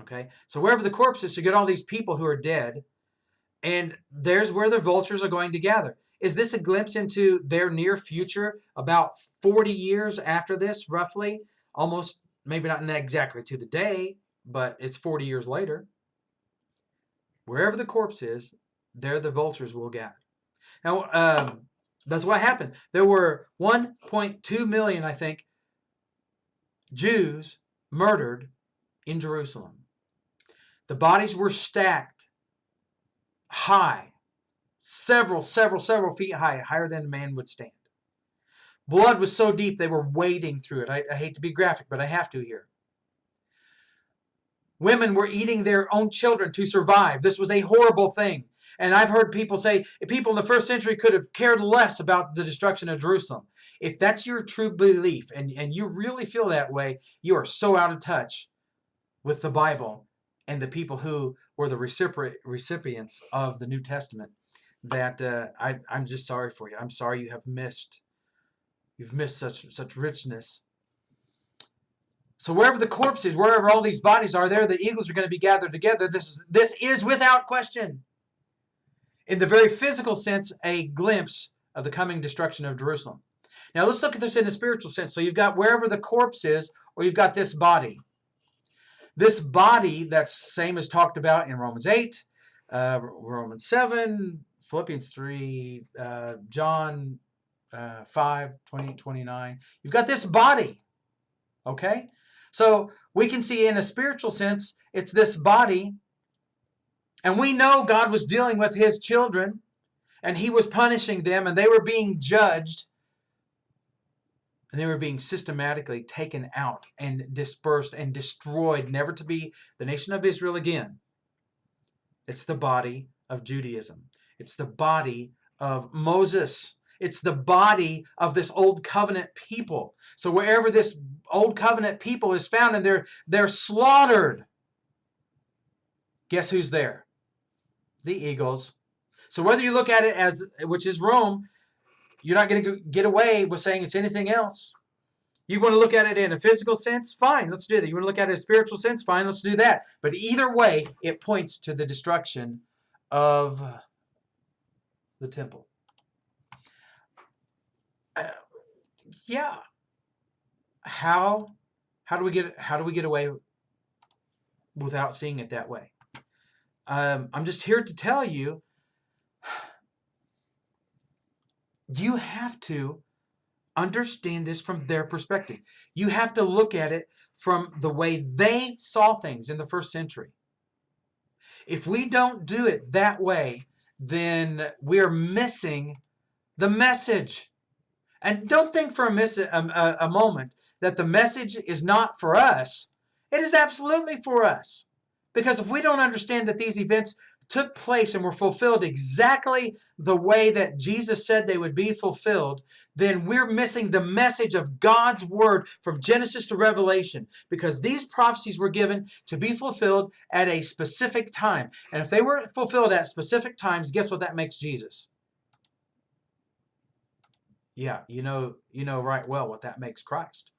Okay? So wherever the corpse is, you get all these people who are dead, and there's where the vultures are going to gather. Is this a glimpse into their near future, about 40 years after this, roughly? Almost, maybe not exactly to the day, but it's 40 years later. Wherever the corpse is, there the vultures will gather. Now, that's what happened. There were 1.2 million, I think, Jews murdered in Jerusalem. The bodies were stacked high, several feet high, higher than a man would stand. Blood was so deep they were wading through it. I hate to be graphic, but I have to here. Women were eating their own children to survive. This was a horrible thing. And I've heard people say people in the first century could have cared less about the destruction of Jerusalem. If that's your true belief and you really feel that way, you are so out of touch with the Bible and the people who were the recipients of the New Testament that I'm just sorry for you. I'm sorry you've missed such richness. So wherever the corpse is, wherever all these bodies are, there the eagles are going to be gathered together. This is without question, in the very physical sense, a glimpse of the coming destruction of Jerusalem. Now let's look at this in a spiritual sense. So you've got wherever the corpse is, or you've got this body. This body, that's same as talked about in Romans 8, Romans 7, Philippians 3, John 5, 20, 29. You've got this body, okay? So we can see in a spiritual sense, it's this body. And we know God was dealing with his children, and he was punishing them, and they were being judged, and they were being systematically taken out and dispersed and destroyed, never to be the nation of Israel again. It's the body of Judaism. It's the body of Moses. It's the body of this old covenant people. So wherever this old covenant people is found, and they're slaughtered, Guess who's there? The eagles. So whether you look at it as, which is Rome, you're not going to get away with saying it's anything else. You want to look at it in a physical sense? Fine, let's do that. You want to look at it in a spiritual sense? Fine, let's do that. But either way, it points to the destruction of the temple. Yeah. How do we get away without seeing it that way? I'm just here to tell you, you have to understand this from their perspective. You have to look at it from the way they saw things in the first century. If we don't do it that way, then we're missing the message. And don't think for a moment that the message is not for us. It is absolutely for us. Because if we don't understand that these events took place and were fulfilled exactly the way that Jesus said they would be fulfilled, then we're missing the message of God's word from Genesis to Revelation, because these prophecies were given to be fulfilled at a specific time. And if they weren't fulfilled at specific times, guess what that makes Jesus? Yeah, you know right well what that makes Christ.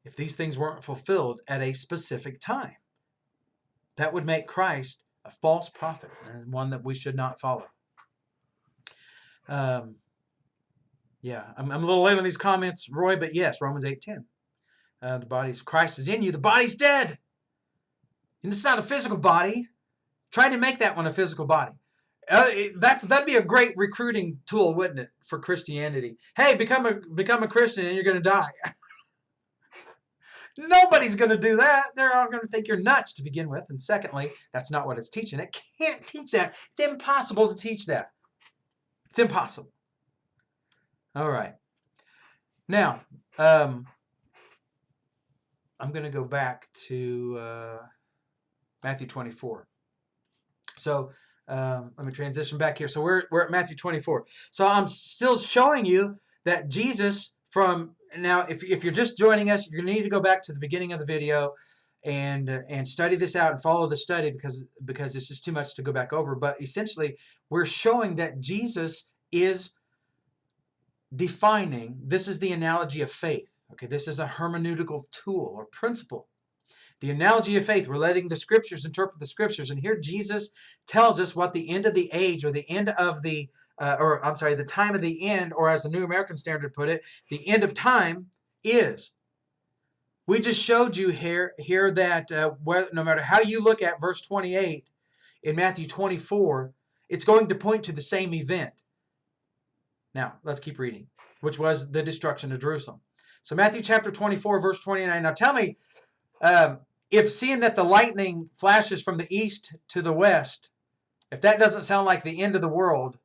If these things weren't fulfilled at a specific time, that would make Christ a false prophet, and one that we should not follow. Yeah, I'm a little late on these comments, Roy, but yes, Romans 8:10. The body's Christ is in you. The body's dead. And it's not a physical body. Try to make that one a physical body. That'd be a great recruiting tool, wouldn't it, for Christianity? Hey, become a Christian and you're going to die. Nobody's going to do that. They're all going to think you're nuts to begin with. And secondly, that's not what it's teaching. It can't teach that. It's impossible to teach that. It's impossible. All right. Now, I'm going to go back to Matthew 24. So let me transition back here. So we're at Matthew 24. So I'm still showing you that Jesus now, if you're just joining us, you're going to need to go back to the beginning of the video and study this out and follow the study because it's just too much to go back over. But essentially, we're showing that Jesus is defining, this is the analogy of faith. Okay, this is a hermeneutical tool or principle. The analogy of faith, we're letting the scriptures interpret the scriptures. And here Jesus tells us what the end of the age or the end of the time of the end, or as the New American Standard put it, the end of time is. We just showed you here that no matter how you look at verse 28 in Matthew 24, it's going to point to the same event. Now, let's keep reading, which was the destruction of Jerusalem. So Matthew chapter 24, verse 29. Now tell me, if seeing that the lightning flashes from the east to the west, if that doesn't sound like the end of the world,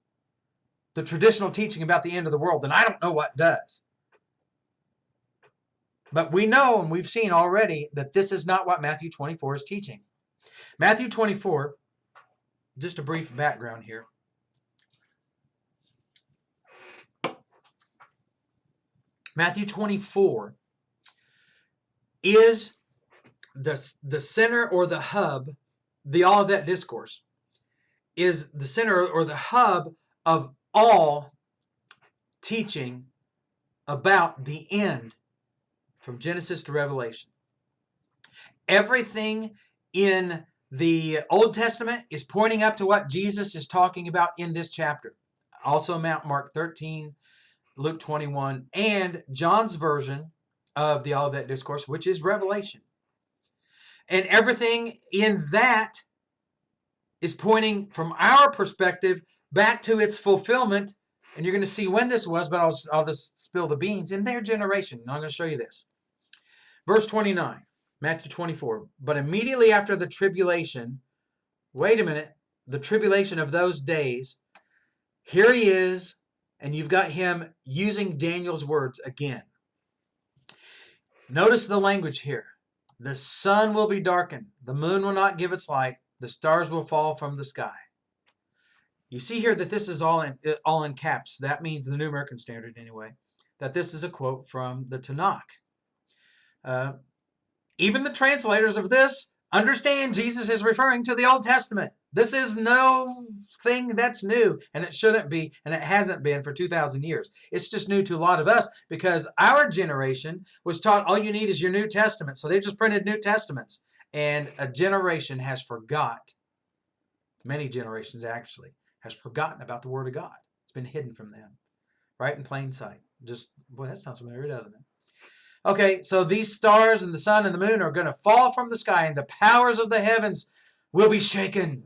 the traditional teaching about the end of the world, then I don't know what does. But we know and we've seen already that this is not what Matthew 24 is teaching. Matthew 24, just a brief background here. Matthew 24 is the center or the hub, the Olivet Discourse, is the center or the hub of all teaching about the end from Genesis to Revelation. Everything in the Old Testament is pointing up to what Jesus is talking about in this chapter. Also Mark 13, Luke 21, and John's version of the Olivet Discourse, which is Revelation. And everything in that is pointing, from our perspective, back to its fulfillment. And you're going to see when this was, but I'll just spill the beans. In their generation. And I'm going to show you this. Verse 29, Matthew 24. But immediately after the tribulation, wait a minute, the tribulation of those days, here he is, and you've got him using Daniel's words again. Notice the language here. The sun will be darkened. The moon will not give its light. The stars will fall from the sky. You see here that this is all in caps. That means the New American Standard anyway. That this is a quote from the Tanakh. Even the translators of this Understand, Jesus is referring to the Old Testament. This is no thing that's new, and it shouldn't be, and it hasn't been for 2,000 years. It's just new to a lot of us because our generation was taught all you need is your New Testament. So they just printed New Testaments, and a generation has forgot, many generations actually, has forgotten about the Word of God. It's been hidden from them, right in plain sight. Just, boy, that sounds familiar, doesn't it? Okay, so these stars and the sun and the moon are going to fall from the sky, and the powers of the heavens will be shaken.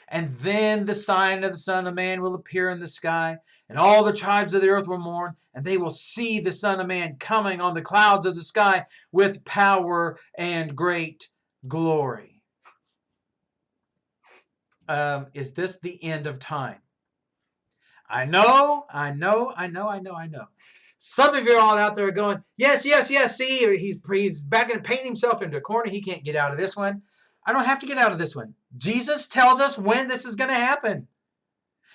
And then the sign of the Son of Man will appear in the sky, and all the tribes of the earth will mourn, and they will see the Son of Man coming on the clouds of the sky with power and great glory. Is this the end of time? I know. Some of you are all out there going, yes. See, he's back and painting himself into a corner. He can't get out of this one. I don't have to get out of this one. Jesus tells us when this is going to happen.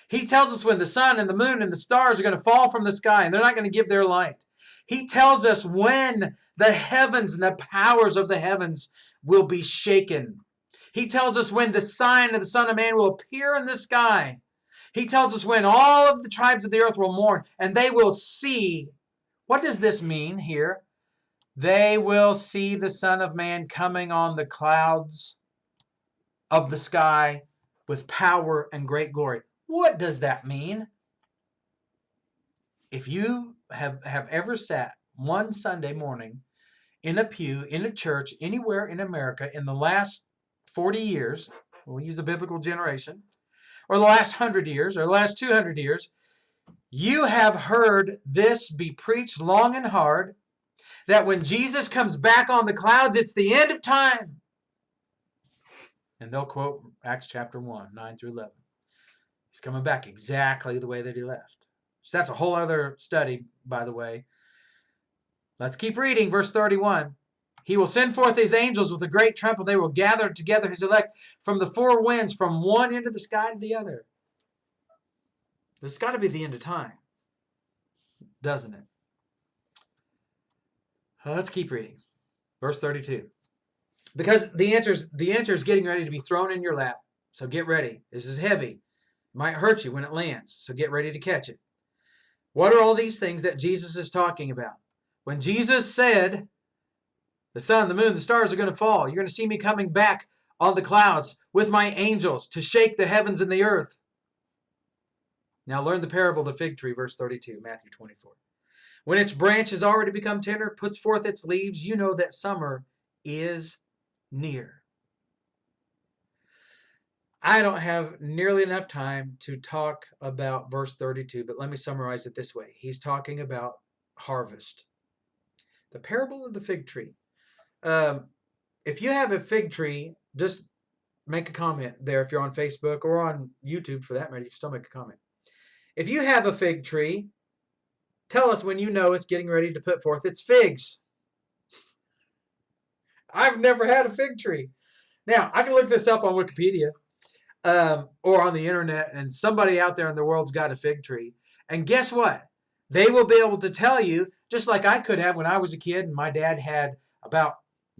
He tells us when the sun and the moon and the stars are going to fall from the sky and they're not going to give their light. He tells us when the heavens and the powers of the heavens will be shaken. He tells us when the sign of the Son of Man will appear in the sky. He tells us when all of the tribes of the earth will mourn and they will see. What does this mean here? They will see the Son of Man coming on the clouds of the sky with power and great glory. What does that mean? If you have ever sat one Sunday morning in a pew, in a church, anywhere in America in the last 40 years, we'll use a biblical generation, or the last 100 years, or the last 200 years, you have heard this be preached long and hard, that when Jesus comes back on the clouds, it's the end of time. And they'll quote Acts chapter 1, 9 through 11. He's coming back exactly the way that he left. So that's a whole other study, by the way. Let's keep reading, verse 31. He will send forth his angels with a great trumpet. They will gather together his elect from the four winds, from one end of the sky to the other. This has got to be the end of time, doesn't it? Let's keep reading. Verse 32. Because the answer is getting ready to be thrown in your lap. So get ready. This is heavy. It might hurt you when it lands. So get ready to catch it. What are all these things that Jesus is talking about? When Jesus said, the sun, the moon, the stars are going to fall. You're going to see me coming back on the clouds with my angels to shake the heavens and the earth. Now learn the parable of the fig tree, verse 32, Matthew 24. When its branch has already become tender, puts forth its leaves, you know that summer is near. I don't have nearly enough time to talk about verse 32, but let me summarize it this way. He's talking about harvest. The parable of the fig tree. If you have a fig tree, just make a comment there if you're on Facebook or on YouTube for that matter. You can still make a comment. If you have a fig tree, tell us when you know it's getting ready to put forth its figs. I've never had a fig tree. Now, I can look this up on Wikipedia or on the internet, and somebody out there in the world's got a fig tree. And guess what? They will be able to tell you, just like I could have when I was a kid, and my dad had about,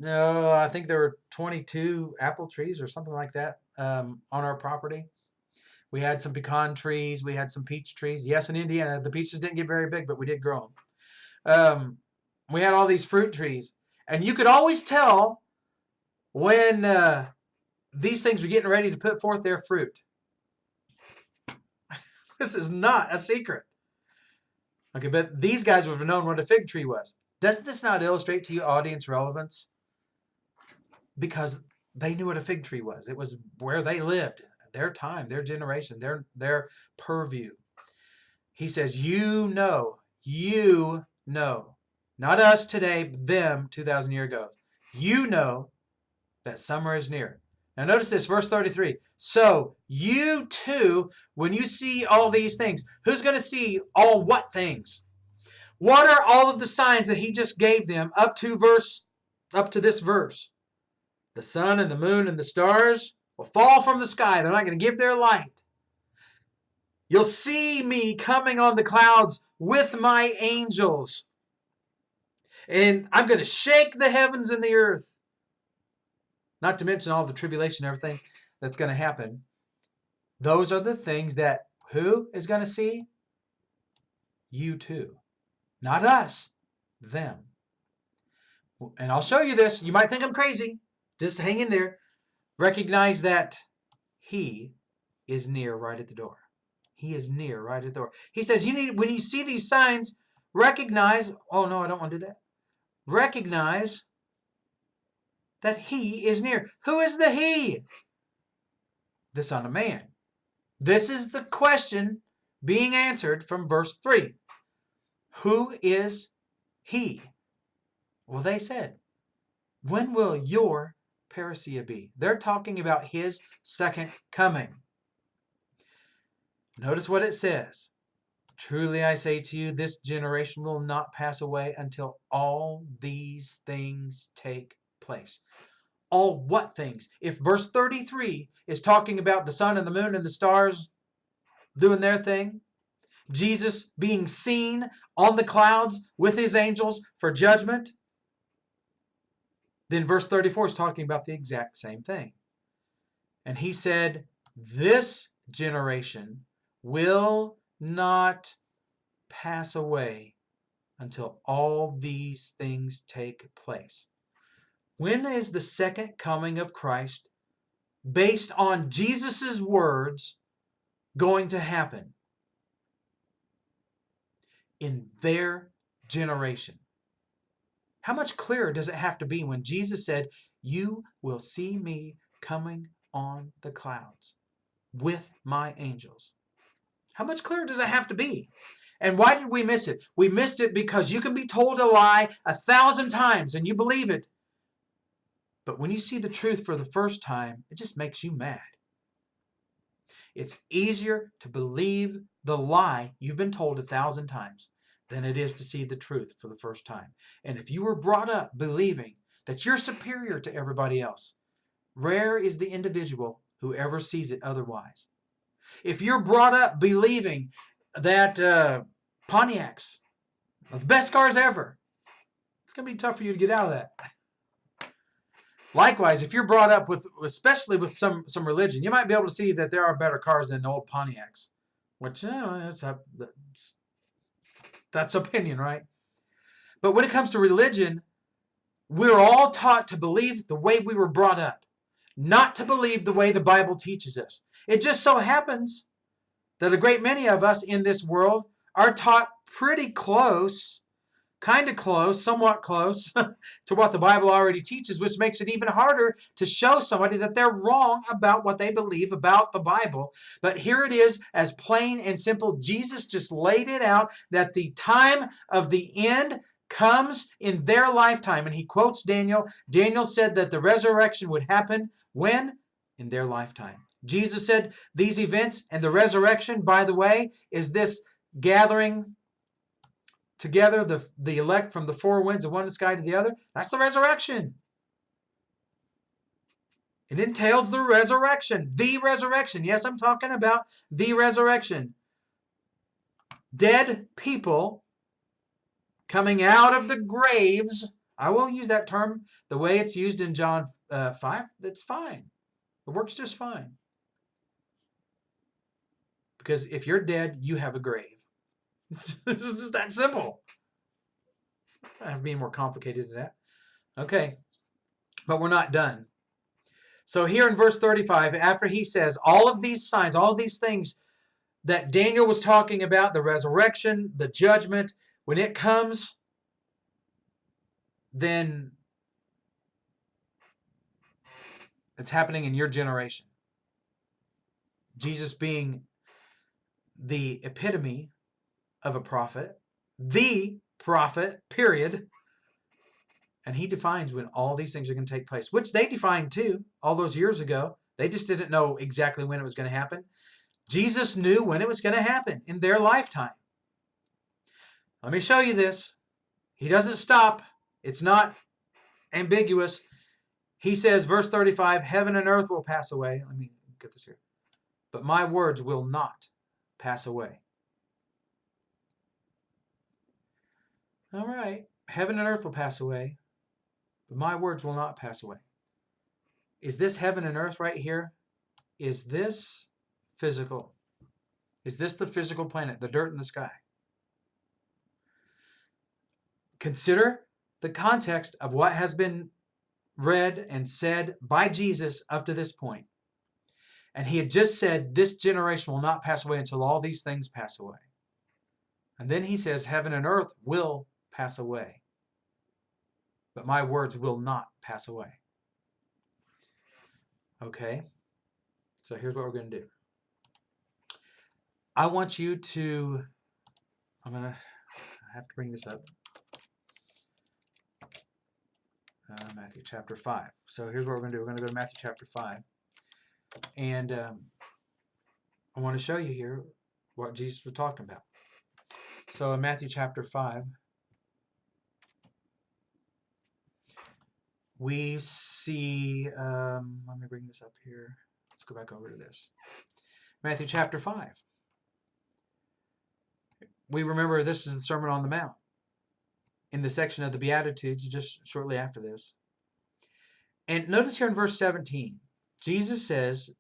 I think there were 22 apple trees or something like that on our property. We had some pecan trees. We had some peach trees. Yes, in Indiana, the peaches didn't get very big, but we did grow them. We had all these fruit trees. And you could always tell when these things were getting ready to put forth their fruit. This is not a secret. Okay, but these guys would have known what a fig tree was. Does this not illustrate to you audience relevance? Because they knew what a fig tree was. It was where they lived, their time, their generation, their purview. He says, you know, not us today, them 2,000 years ago. You know that summer is near. Now notice this, verse 33. So you too, when you see all these things, who's going to see all what things? What are all of the signs that he just gave them up to this verse? The sun and the moon and the stars will fall from the sky. They're not going to give their light. You'll see me coming on the clouds with my angels. And I'm going to shake the heavens and the earth. Not to mention all the tribulation and everything that's going to happen. Those are the things that who is going to see? You too. Not us. Them. And I'll show you this. You might think I'm crazy. Just hang in there. Recognize that he is near right at the door. He is near right at the door. He says, when you see these signs, recognize, oh no, I don't want to do that. Recognize that he is near. Who is the he? The Son of Man. This is the question being answered from verse 3. Who is he? Well, they said, when will your parousia be? They're talking about his second coming. Notice what it says. Truly I say to you, this generation will not pass away until all these things take place. All what things? If verse 33 is talking about the sun and the moon and the stars doing their thing, Jesus being seen on the clouds with his angels for judgment, then verse 34 is talking about the exact same thing. And he said, this generation will not pass away until all these things take place. When is the second coming of Christ, based on Jesus' words, going to happen? In their generation. How much clearer does it have to be when Jesus said, you will see me coming on the clouds with my angels? How much clearer does it have to be? And why did we miss it? We missed it because you can be told a lie 1,000 times and you believe it. But when you see the truth for the first time, it just makes you mad. It's easier to believe the lie you've been told 1,000 times than it is to see the truth for the first time. And if you were brought up believing that you're superior to everybody else, rare is the individual who ever sees it otherwise. If you're brought up believing that Pontiacs are the best cars ever, it's going to be tough for you to get out of that. Likewise, if you're brought up with, especially with some religion, you might be able to see that there are better cars than old Pontiacs, which that's opinion, right? But when it comes to religion, we're all taught to believe the way we were brought up, not to believe the way the Bible teaches us. It just so happens that a great many of us in this world are taught pretty close, kind of close, somewhat close to what the Bible already teaches, which makes it even harder to show somebody that they're wrong about what they believe about the Bible. But here it is, as plain and simple. Jesus just laid it out that the time of the end comes in their lifetime. And he quotes Daniel. Daniel said that the resurrection would happen when? In their lifetime. Jesus said these events and the resurrection, by the way, is this gathering together the elect from the four winds of one sky to the other. That's the resurrection. It entails the resurrection. The resurrection. Yes, I'm talking about the resurrection. Dead people coming out of the graves. I will use that term the way it's used in John 5. That's fine. It works just fine. Because if you're dead, you have a grave. It's just that simple. I have to be more complicated than that. Okay. But we're not done. So here in verse 35, after he says all of these signs, all of these things that Daniel was talking about, the resurrection, the judgment, when it comes, then it's happening in your generation. Jesus being the epitome of a prophet, the prophet, period. And he defines when all these things are going to take place, which they defined too all those years ago. They just didn't know exactly when it was going to happen. Jesus knew when it was going to happen in their lifetime. Let me show you this. He doesn't stop. It's not ambiguous. He says, verse 35, heaven and earth will pass away. Let me get this here. But my words will not pass away. All right. heaven and earth will pass away, but my words will not pass away. Is this heaven and earth right here? Is this physical? Is this the physical planet, the dirt in the sky? Consider the context of what has been read and said by Jesus up to this point. And he had just said, this generation will not pass away until all these things pass away. And then he says, heaven and earth will pass away, but my words will not pass away. Okay, so here's what we're going to do. I want you to, I have to bring this up. Matthew chapter 5. So here's what we're going to do. We're going to go to Matthew chapter 5. And I want to show you here what Jesus was talking about. So in Matthew chapter 5, we see, let me bring this up here. Let's go back over to this. Matthew chapter 5. We remember this is the Sermon on the Mount. In the section of the Beatitudes, just shortly after this. And notice here in verse 17, Jesus says,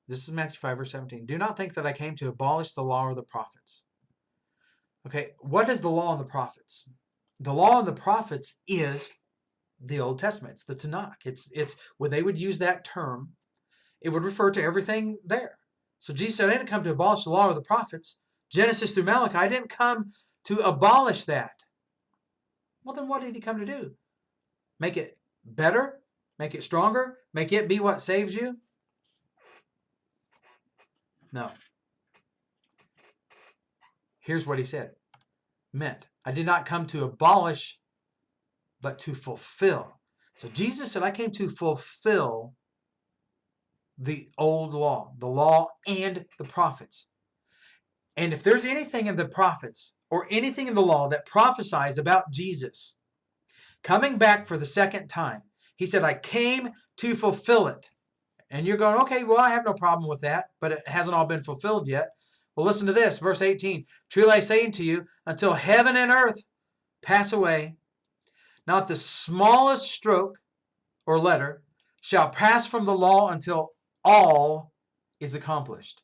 this is Matthew 5, verse 17, do not think that I came to abolish the law or the prophets. Okay, what is the law and the prophets? The law and the prophets is the Old Testament. It's the Tanakh. It's when they would use that term, it would refer to everything there. So Jesus said, I didn't come to abolish the law or the prophets. Genesis through Malachi, I didn't come to abolish that. Well, then what did he come to do? Make it better? Make it stronger? Make it be what saves you? No. Here's what he said. Meant, I did not come to abolish, but to fulfill. So Jesus said, I came to fulfill the old law, the law and the prophets. And if there's anything in the prophets or anything in the law that prophesies about Jesus coming back for the second time, he said, I came to fulfill it. And you're going, okay, well, I have no problem with that, but it hasn't all been fulfilled yet. Well, listen to this, verse 18. Truly I say unto you, until heaven and earth pass away, not the smallest stroke or letter shall pass from the law until all is accomplished.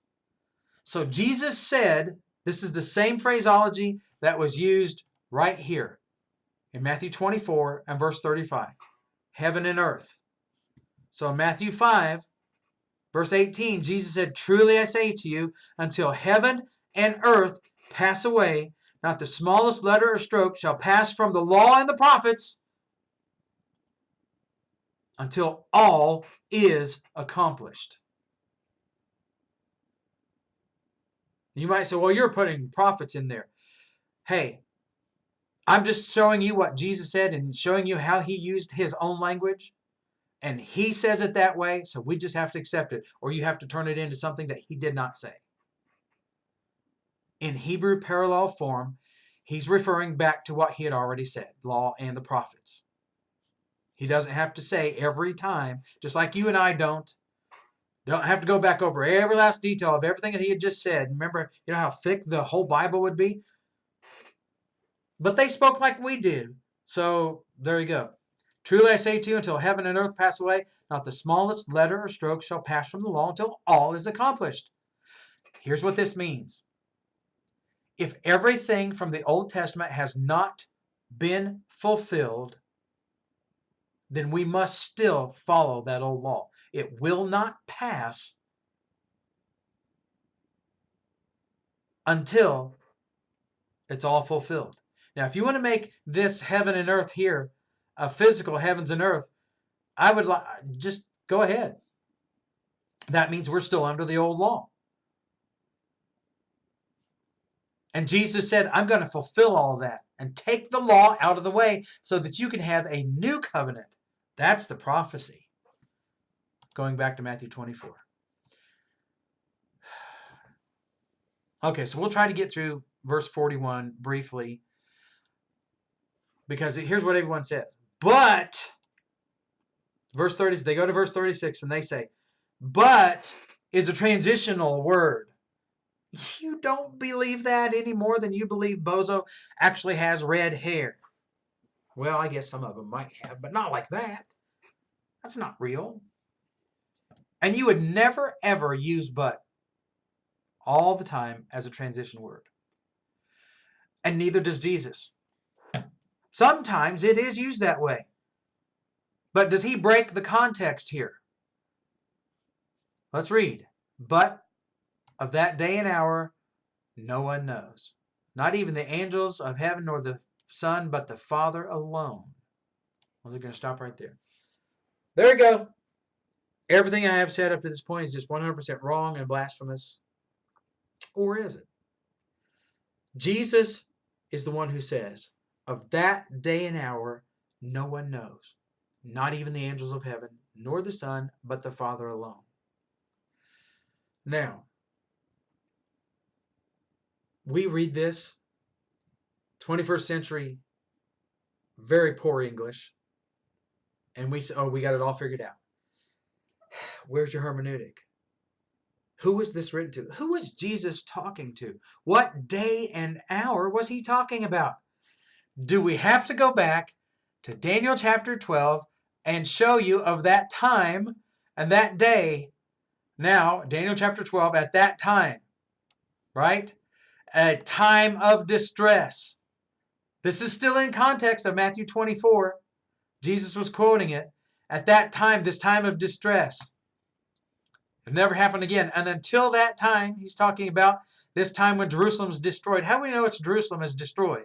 So Jesus said, this is the same phraseology that was used right here in Matthew 24 and verse 35. Heaven and earth. So in Matthew 5, verse 18, Jesus said, truly I say to you, until heaven and earth pass away, not the smallest letter or stroke shall pass from the law and the prophets until all is accomplished. You might say, well, you're putting prophets in there. Hey, I'm just showing you what Jesus said and showing you how he used his own language. And he says it that way, so we just have to accept it. Or you have to turn it into something that he did not say. In Hebrew parallel form, he's referring back to what he had already said, law and the prophets. He doesn't have to say every time, just like you and I don't have to go back over every last detail of everything that he had just said. Remember, you know how thick the whole Bible would be? But they spoke like we do. So there you go. Truly I say to you, until heaven and earth pass away, not the smallest letter or stroke shall pass from the law until all is accomplished. Here's what this means. If everything from the Old Testament has not been fulfilled, then we must still follow that old law. It will not pass until it's all fulfilled. Now, if you want to make this heaven and earth here a physical heavens and earth, I would just go ahead. That means we're still under the old law. And Jesus said, I'm going to fulfill all of that and take the law out of the way so that you can have a new covenant. That's the prophecy. Going back to Matthew 24. Okay, so we'll try to get through verse 41 briefly, because here's what everyone says. But, verse 30, they go to verse 36 and they say, but is a transitional word. You don't believe that any more than you believe Bozo actually has red hair. Well, I guess some of them might have, but not like that. That's not real. And you would never, ever use but all the time as a transition word. And neither does Jesus. Sometimes it is used that way. But does he break the context here? Let's read. But of that day and hour, no one knows. Not even the angels of heaven nor the Son, but the Father alone. We're going to stop right there. There you go. Everything I have said up to this point is just 100% wrong and blasphemous. Or is it? Jesus is the one who says, of that day and hour, no one knows. Not even the angels of heaven, nor the Son, but the Father alone. Now, we read this, 21st century, very poor English, and we say, oh, we got it all figured out. Where's your hermeneutic? Who was this written to? Who was Jesus talking to? What day and hour was he talking about? Do we have to go back to Daniel chapter 12 and show you of that time and that day? Now, Daniel chapter 12, at that time, right? A time of distress. This is still in context of Matthew 24. Jesus was quoting it. At that time, this time of distress. It never happened again. And until that time, he's talking about this time when Jerusalem is destroyed. How do we know it's Jerusalem is destroyed?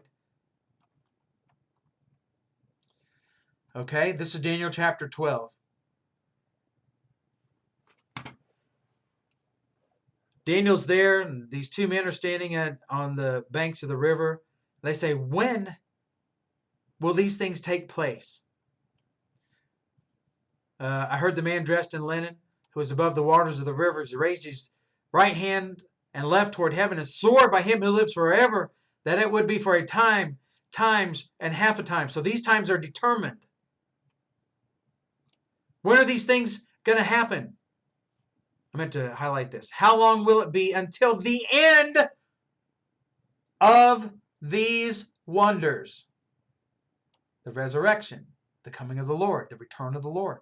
Okay, this is Daniel chapter 12. Daniel's there, and these two men are standing on the banks of the river. They say, when will these things take place? I heard the man dressed in linen, who was above the waters of the rivers, raised his right hand and left toward heaven, and swore by him who lives forever that it would be for a time, times, and half a time. So these times are determined. When are these things going to happen? I meant to highlight this. How long will it be until the end of these wonders? The resurrection, the coming of the Lord, the return of the Lord.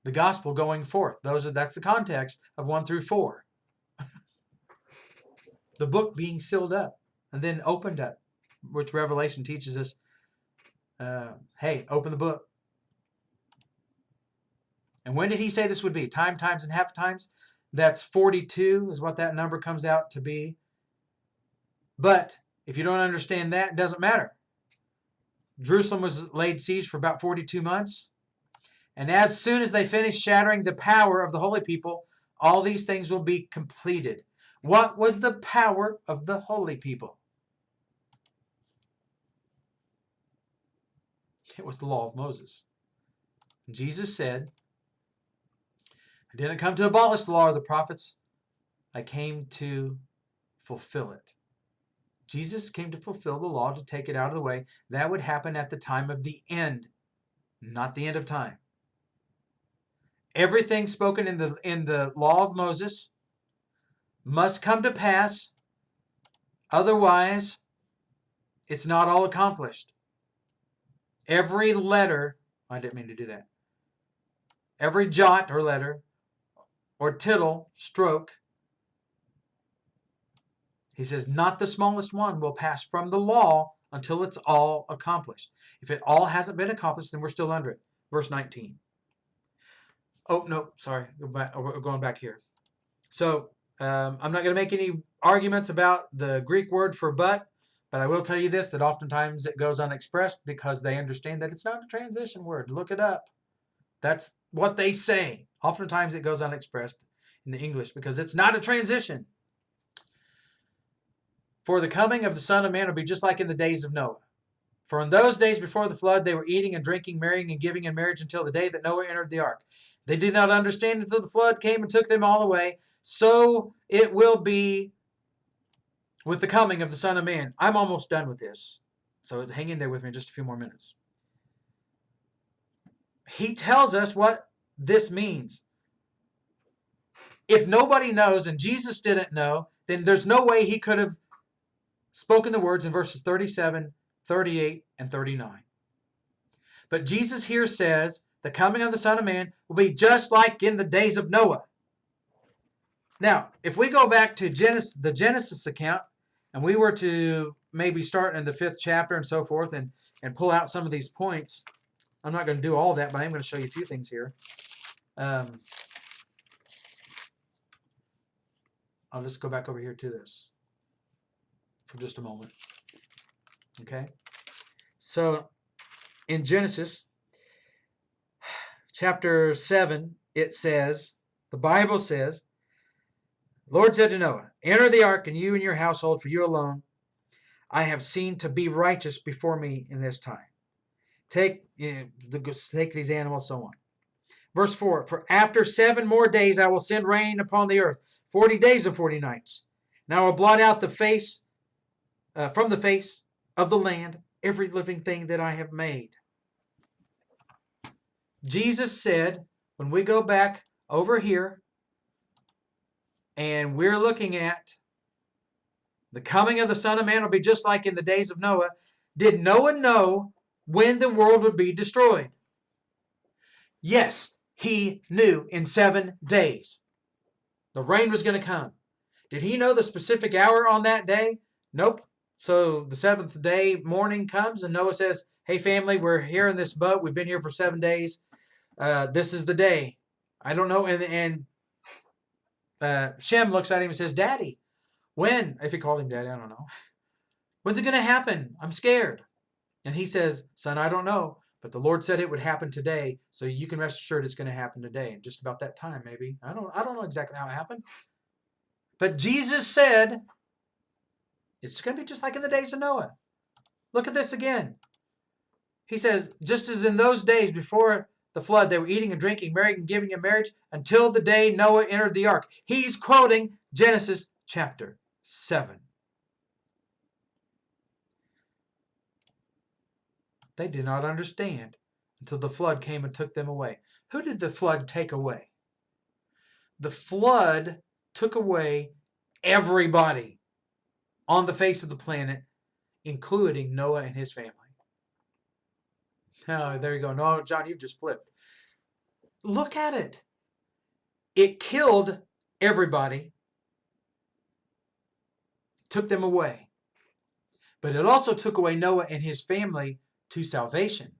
The gospel going forth. That's the context of 1 through 4. The book being sealed up and then opened up, which Revelation teaches us, hey, open the book. And when did he say this would be? Time, times, and half times? That's 42 is what that number comes out to be. But if you don't understand that, it doesn't matter. Jerusalem was laid siege for about 42 months. And as soon as they finish shattering the power of the holy people, all these things will be completed. What was the power of the holy people? It was the law of Moses. Jesus said, I didn't come to abolish the law of the prophets. I came to fulfill it. Jesus came to fulfill the law, to take it out of the way. That would happen at the time of the end, not the end of time. Everything spoken in the law of Moses must come to pass. Otherwise, it's not all accomplished. Every letter, I didn't mean to do that. Every jot or letter or tittle, stroke, he says, not the smallest one will pass from the law until it's all accomplished. If it all hasn't been accomplished, then we're still under it. Verse 19. Oh, no, sorry. We're going back here. So I'm not going to make any arguments about the Greek word for but I will tell you this, that oftentimes it goes unexpressed because they understand that it's not a transition word. Look it up. That's what they say. Oftentimes it goes unexpressed in the English because it's not a transition. For the coming of the Son of Man will be just like in the days of Noah. For in those days before the flood, they were eating and drinking, marrying and giving in marriage until the day that Noah entered the ark. They did not understand until the flood came and took them all away. So it will be with the coming of the Son of Man. I'm almost done with this. So hang in there with me just a few more minutes. He tells us what this means. If nobody knows and Jesus didn't know, then there's no way he could have spoken the words in verses 37, 38, and 39. But Jesus here says the coming of the Son of Man will be just like in the days of Noah. Now, if we go back to the Genesis account, and we were to maybe start in the 5th chapter and so forth, and pull out some of these points, I'm not going to do all of that, but I'm going to show you a few things here. I'll just go back over here to this for just a moment. Okay? So, in Genesis chapter 7, it says, the Bible says, the Lord said to Noah, enter the ark, and you and your household, for you alone I have seen to be righteous before me in this time. Take these animals, so on. Verse 4, for after 7 more days I will send rain upon the earth, 40 days and 40 nights. And I will blot out the face, from the face of the land, every living thing that I have made. Jesus said, when we go back over here, and we're looking at the coming of the Son of Man will be just like in the days of Noah. Did Noah know when the world would be destroyed? Yes, he knew in 7 days. The rain was going to come. Did he know the specific hour on that day? Nope. So the 7th day morning comes and Noah says, hey family, we're here in this boat. We've been here for 7 days. This is the day. I don't know. And Shem looks at him and says, Daddy, when? If he called him Daddy, I don't know. When's it going to happen? I'm scared. And he says, son, I don't know. But the Lord said it would happen today, so you can rest assured it's going to happen today. And just about that time, maybe. I don't know exactly how it happened. But Jesus said, it's going to be just like in the days of Noah. Look at this again. He says, just as in those days before the flood, they were eating and drinking, marrying and giving in marriage, until the day Noah entered the ark. He's quoting Genesis chapter 7. They did not understand until the flood came and took them away. Who did the flood take away? The flood took away everybody on the face of the planet, including Noah and his family. Oh, there you go. No, John, you've just flipped. Look at it. It killed everybody, took them away. But it also took away Noah and his family to salvation.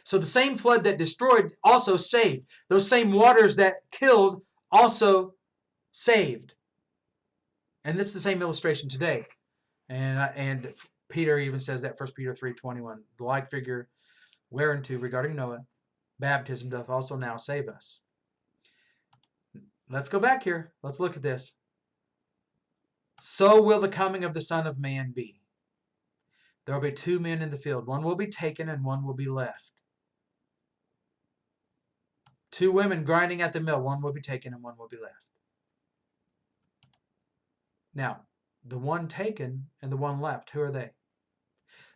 So the same flood that destroyed also saved. Those same waters that killed also saved. And this is the same illustration today. And Peter even says that, 1 Peter 3:21. The like figure whereunto regarding Noah, baptism doth also now save us. Let's go back here. Let's look at this. So will the coming of the Son of Man be. There will be 2 men in the field. One will be taken and one will be left. 2 women grinding at the mill. One will be taken and one will be left. Now, the one taken and the one left, who are they?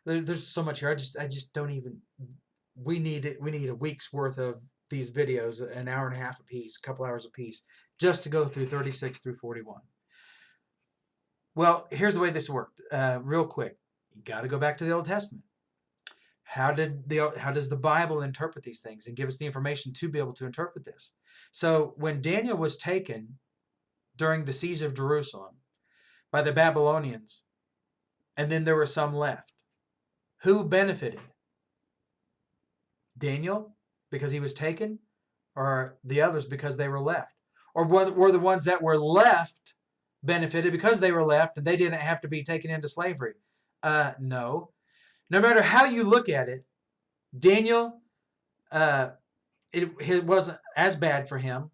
There's so much here. I just don't even. We need a week's worth of these videos, an hour and a half a piece, a couple hours a piece, just to go through 36 through 41. Well, here's the way this worked. Real quick, you got to go back to the Old Testament. How does the Bible interpret these things and give us the information to be able to interpret this? So when Daniel was taken during the siege of Jerusalem by the Babylonians, and then there were some left, who benefited? Daniel, because he was taken, or the others because they were left? Or were the ones that were left benefited because they were left and they didn't have to be taken into slavery? No. No matter how you look at it, Daniel, it wasn't as bad for him,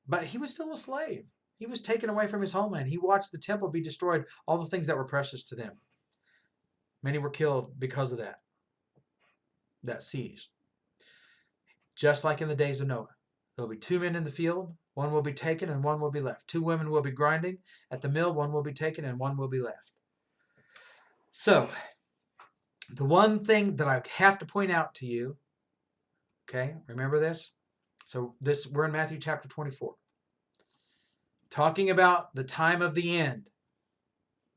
but he was still a slave. He was taken away from his homeland. He watched the temple be destroyed, all the things that were precious to them. Many were killed because of that siege. Just like in the days of Noah. There will be 2 men in the field. One will be taken and one will be left. 2 women will be grinding at the mill. One will be taken and one will be left. So, the one thing that I have to point out to you, okay, remember this? So we're in Matthew chapter 24. Talking about the time of the end.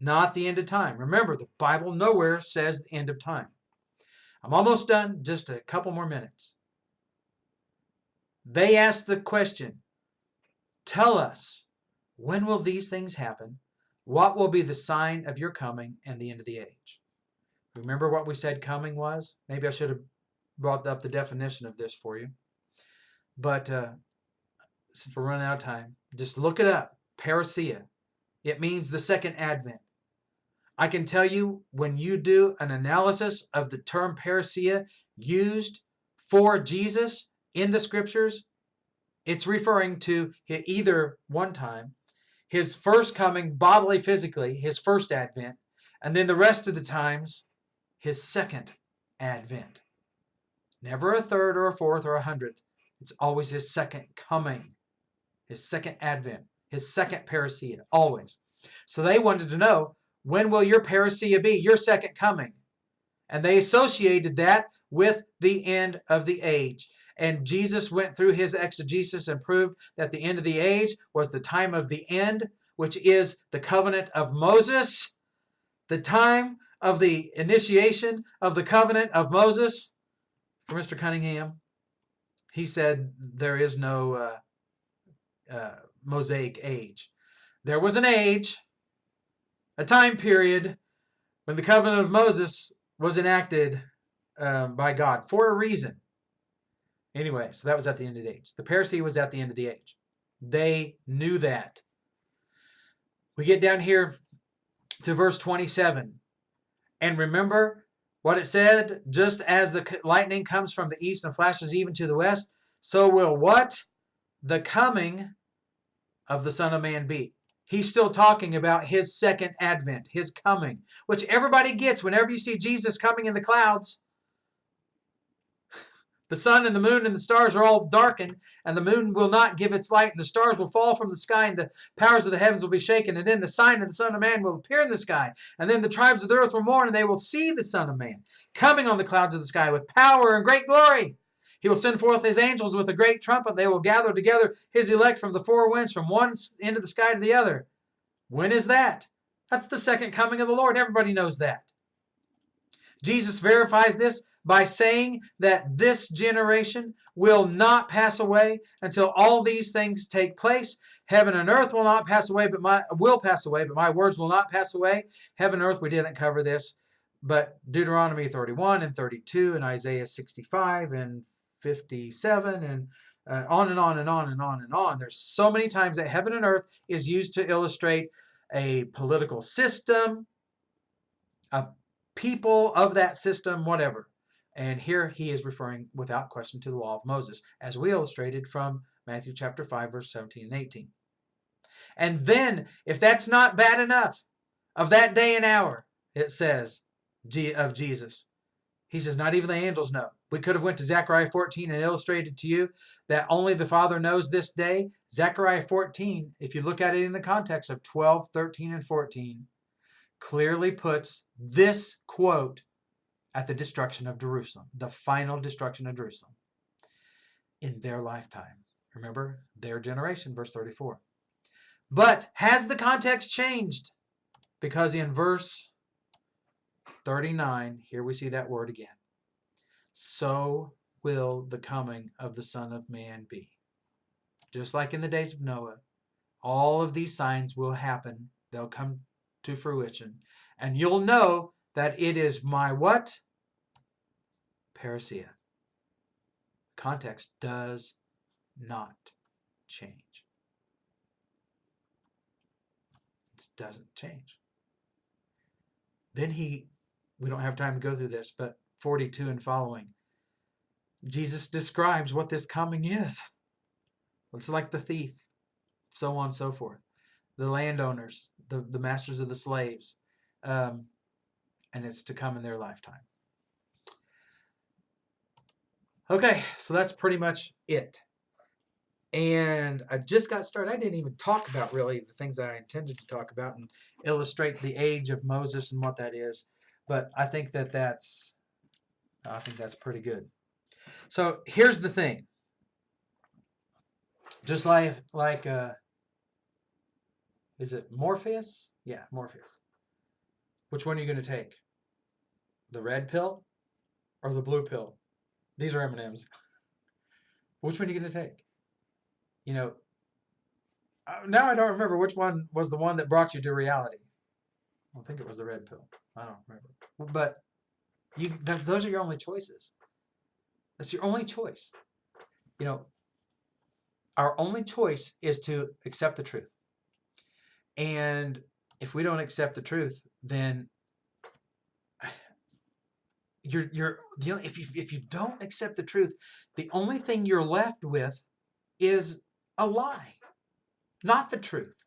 not the end of time. Remember, the Bible nowhere says the end of time. I'm almost done, just a couple more minutes. They asked the question, tell us, when will these things happen? What will be the sign of your coming and the end of the age? Remember what we said coming was? Maybe I should have brought up the definition of this for you. But since we're running out of time, just look it up. Parousia. It means the second advent. I can tell you, when you do an analysis of the term parousia used for Jesus in the scriptures, it's referring to either one time, his first coming bodily, physically, his first advent, and then the rest of the times, his second advent. Never a third or a fourth or a hundredth. It's always his second coming, his second advent, his second parousia, always. So they wanted to know, when will your parousia be, your second coming? And they associated that with the end of the age. And Jesus went through his exegesis and proved that the end of the age was the time of the end, which is the covenant of Moses, the time of the initiation of the covenant of Moses. For Mr. Cunningham, he said there is no Mosaic age. There was an age, a time period, when the covenant of Moses was enacted by God for a reason. Anyway, so that was at the end of the age. The parousia was at the end of the age. They knew that. We get down here to verse 27. And remember what it said, just as the lightning comes from the east and flashes even to the west, so will what? The coming of the Son of Man be. He's still talking about his second advent, his coming, which everybody gets whenever you see Jesus coming in the clouds. The sun and the moon and the stars are all darkened, and the moon will not give its light, and the stars will fall from the sky, and the powers of the heavens will be shaken. And then the sign of the Son of Man will appear in the sky. And then the tribes of the earth will mourn, and they will see the Son of Man coming on the clouds of the sky with power and great glory. He will send forth his angels with a great trumpet. They will gather together his elect from the four winds, from one end of the sky to the other. When is that? That's the second coming of the Lord. Everybody knows that. Jesus verifies this by saying that this generation will not pass away until all these things take place. Heaven and earth will not pass away, but my words will not pass away. Heaven and earth, we didn't cover this, but Deuteronomy 31 and 32 and Isaiah 65 and 57 and on and on and on and on and on. There's so many times that heaven and earth is used to illustrate a political system, a people of that system, whatever. And here he is referring without question to the law of Moses, as we illustrated from Matthew chapter 5, verse 17 and 18. And then, if that's not bad enough, of that day and hour, it says, of Jesus. He says, not even the angels know. We could have went to Zechariah 14 and illustrated to you that only the Father knows this day. Zechariah 14, if you look at it in the context of 12, 13, and 14, clearly puts this quote at the destruction of Jerusalem, the final destruction of Jerusalem, in their lifetime. Remember, their generation, verse 34. But has the context changed? Because in verse 39, here we see that word again. So will the coming of the Son of Man be. Just like in the days of Noah, all of these signs will happen. They'll come to fruition. And you'll know that it is my what? Parousia. Context does not change. It doesn't change. Then we don't have time to go through this, but 42 and following, Jesus describes what this coming is. It's like the thief, so on and so forth. The landowners, the masters of the slaves, and it's to come in their lifetime. Okay, so that's pretty much it. And I just got started. I didn't even talk about really the things that I intended to talk about and illustrate the age of Moses and what that is. But I think that's pretty good. So here's the thing. Just like is it Morpheus? Yeah, Morpheus. Which one are you going to take? The red pill or the blue pill? These are M&Ms. Which one are you going to take? You know, now I don't remember which one was the one that brought you to reality. I think it was the red pill. I don't remember. But those are your only choices. That's your only choice. You know, our only choice is to accept the truth. And if we don't accept the truth, then if you don't accept the truth, the only thing you're left with is a lie, not the truth.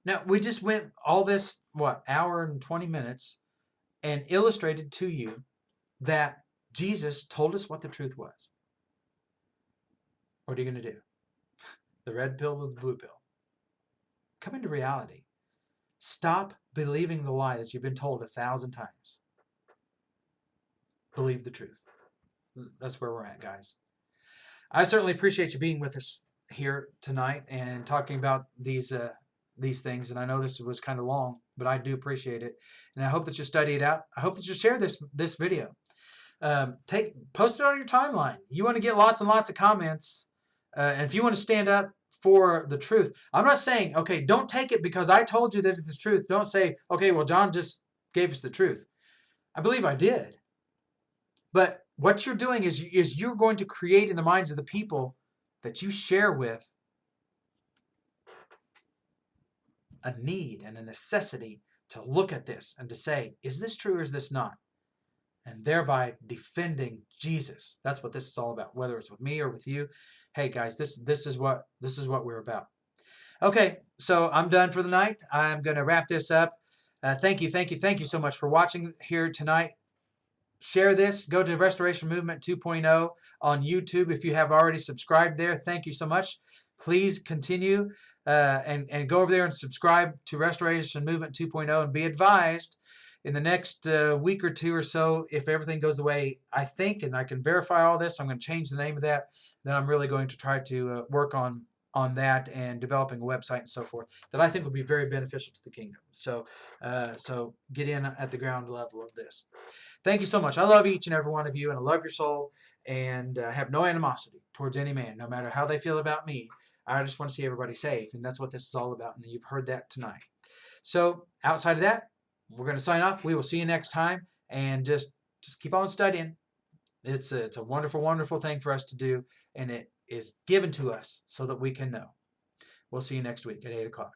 Now, we just went all this, hour and 20 minutes and illustrated to you that Jesus told us what the truth was. What are you going to do? The red pill or the blue pill? Come into reality. Stop believing the lie that you've been told 1,000 times. Believe the truth. That's where we're at, guys. I certainly appreciate you being with us here tonight and talking about these things. And I know this was kind of long, but I do appreciate it. And I hope that you study it out. I hope that you share this video. Post it on your timeline. You want to get lots and lots of comments. And if you want to stand up for the truth, I'm not saying, okay, don't take it because I told you that it's the truth. Don't say, okay, well, John just gave us the truth. I believe I did. But what you're doing is you're going to create in the minds of the people that you share with a need and a necessity to look at this and to say, is this true or is this not? And thereby defending Jesus. That's what this is all about, whether it's with me or with you. Hey guys, this is what we're about. Okay, so I'm done for the night. I'm going to wrap this up. Thank you so much for watching here tonight. Share this. Go to Restoration Movement 2.0 on YouTube if you have already subscribed there. Thank you so much. Please continue and go over there and subscribe to Restoration Movement 2.0 and be advised in the next week or two or so, if everything goes the way I think and I can verify all this, I'm going to change the name of that. Then I'm really going to try to work on that and developing a website and so forth that I think will be very beneficial to the kingdom. So get in at the ground level of this. Thank you so much. I love each and every one of you, and I love your soul, and I have no animosity towards any man, no matter how they feel about me. I just want to see everybody safe, and that's what this is all about, and you've heard that tonight. So outside of that, we're going to sign off. We will see you next time, and just keep on studying. It's a wonderful, wonderful thing for us to do, and it is given to us so that we can know. We'll see you next week at 8 o'clock.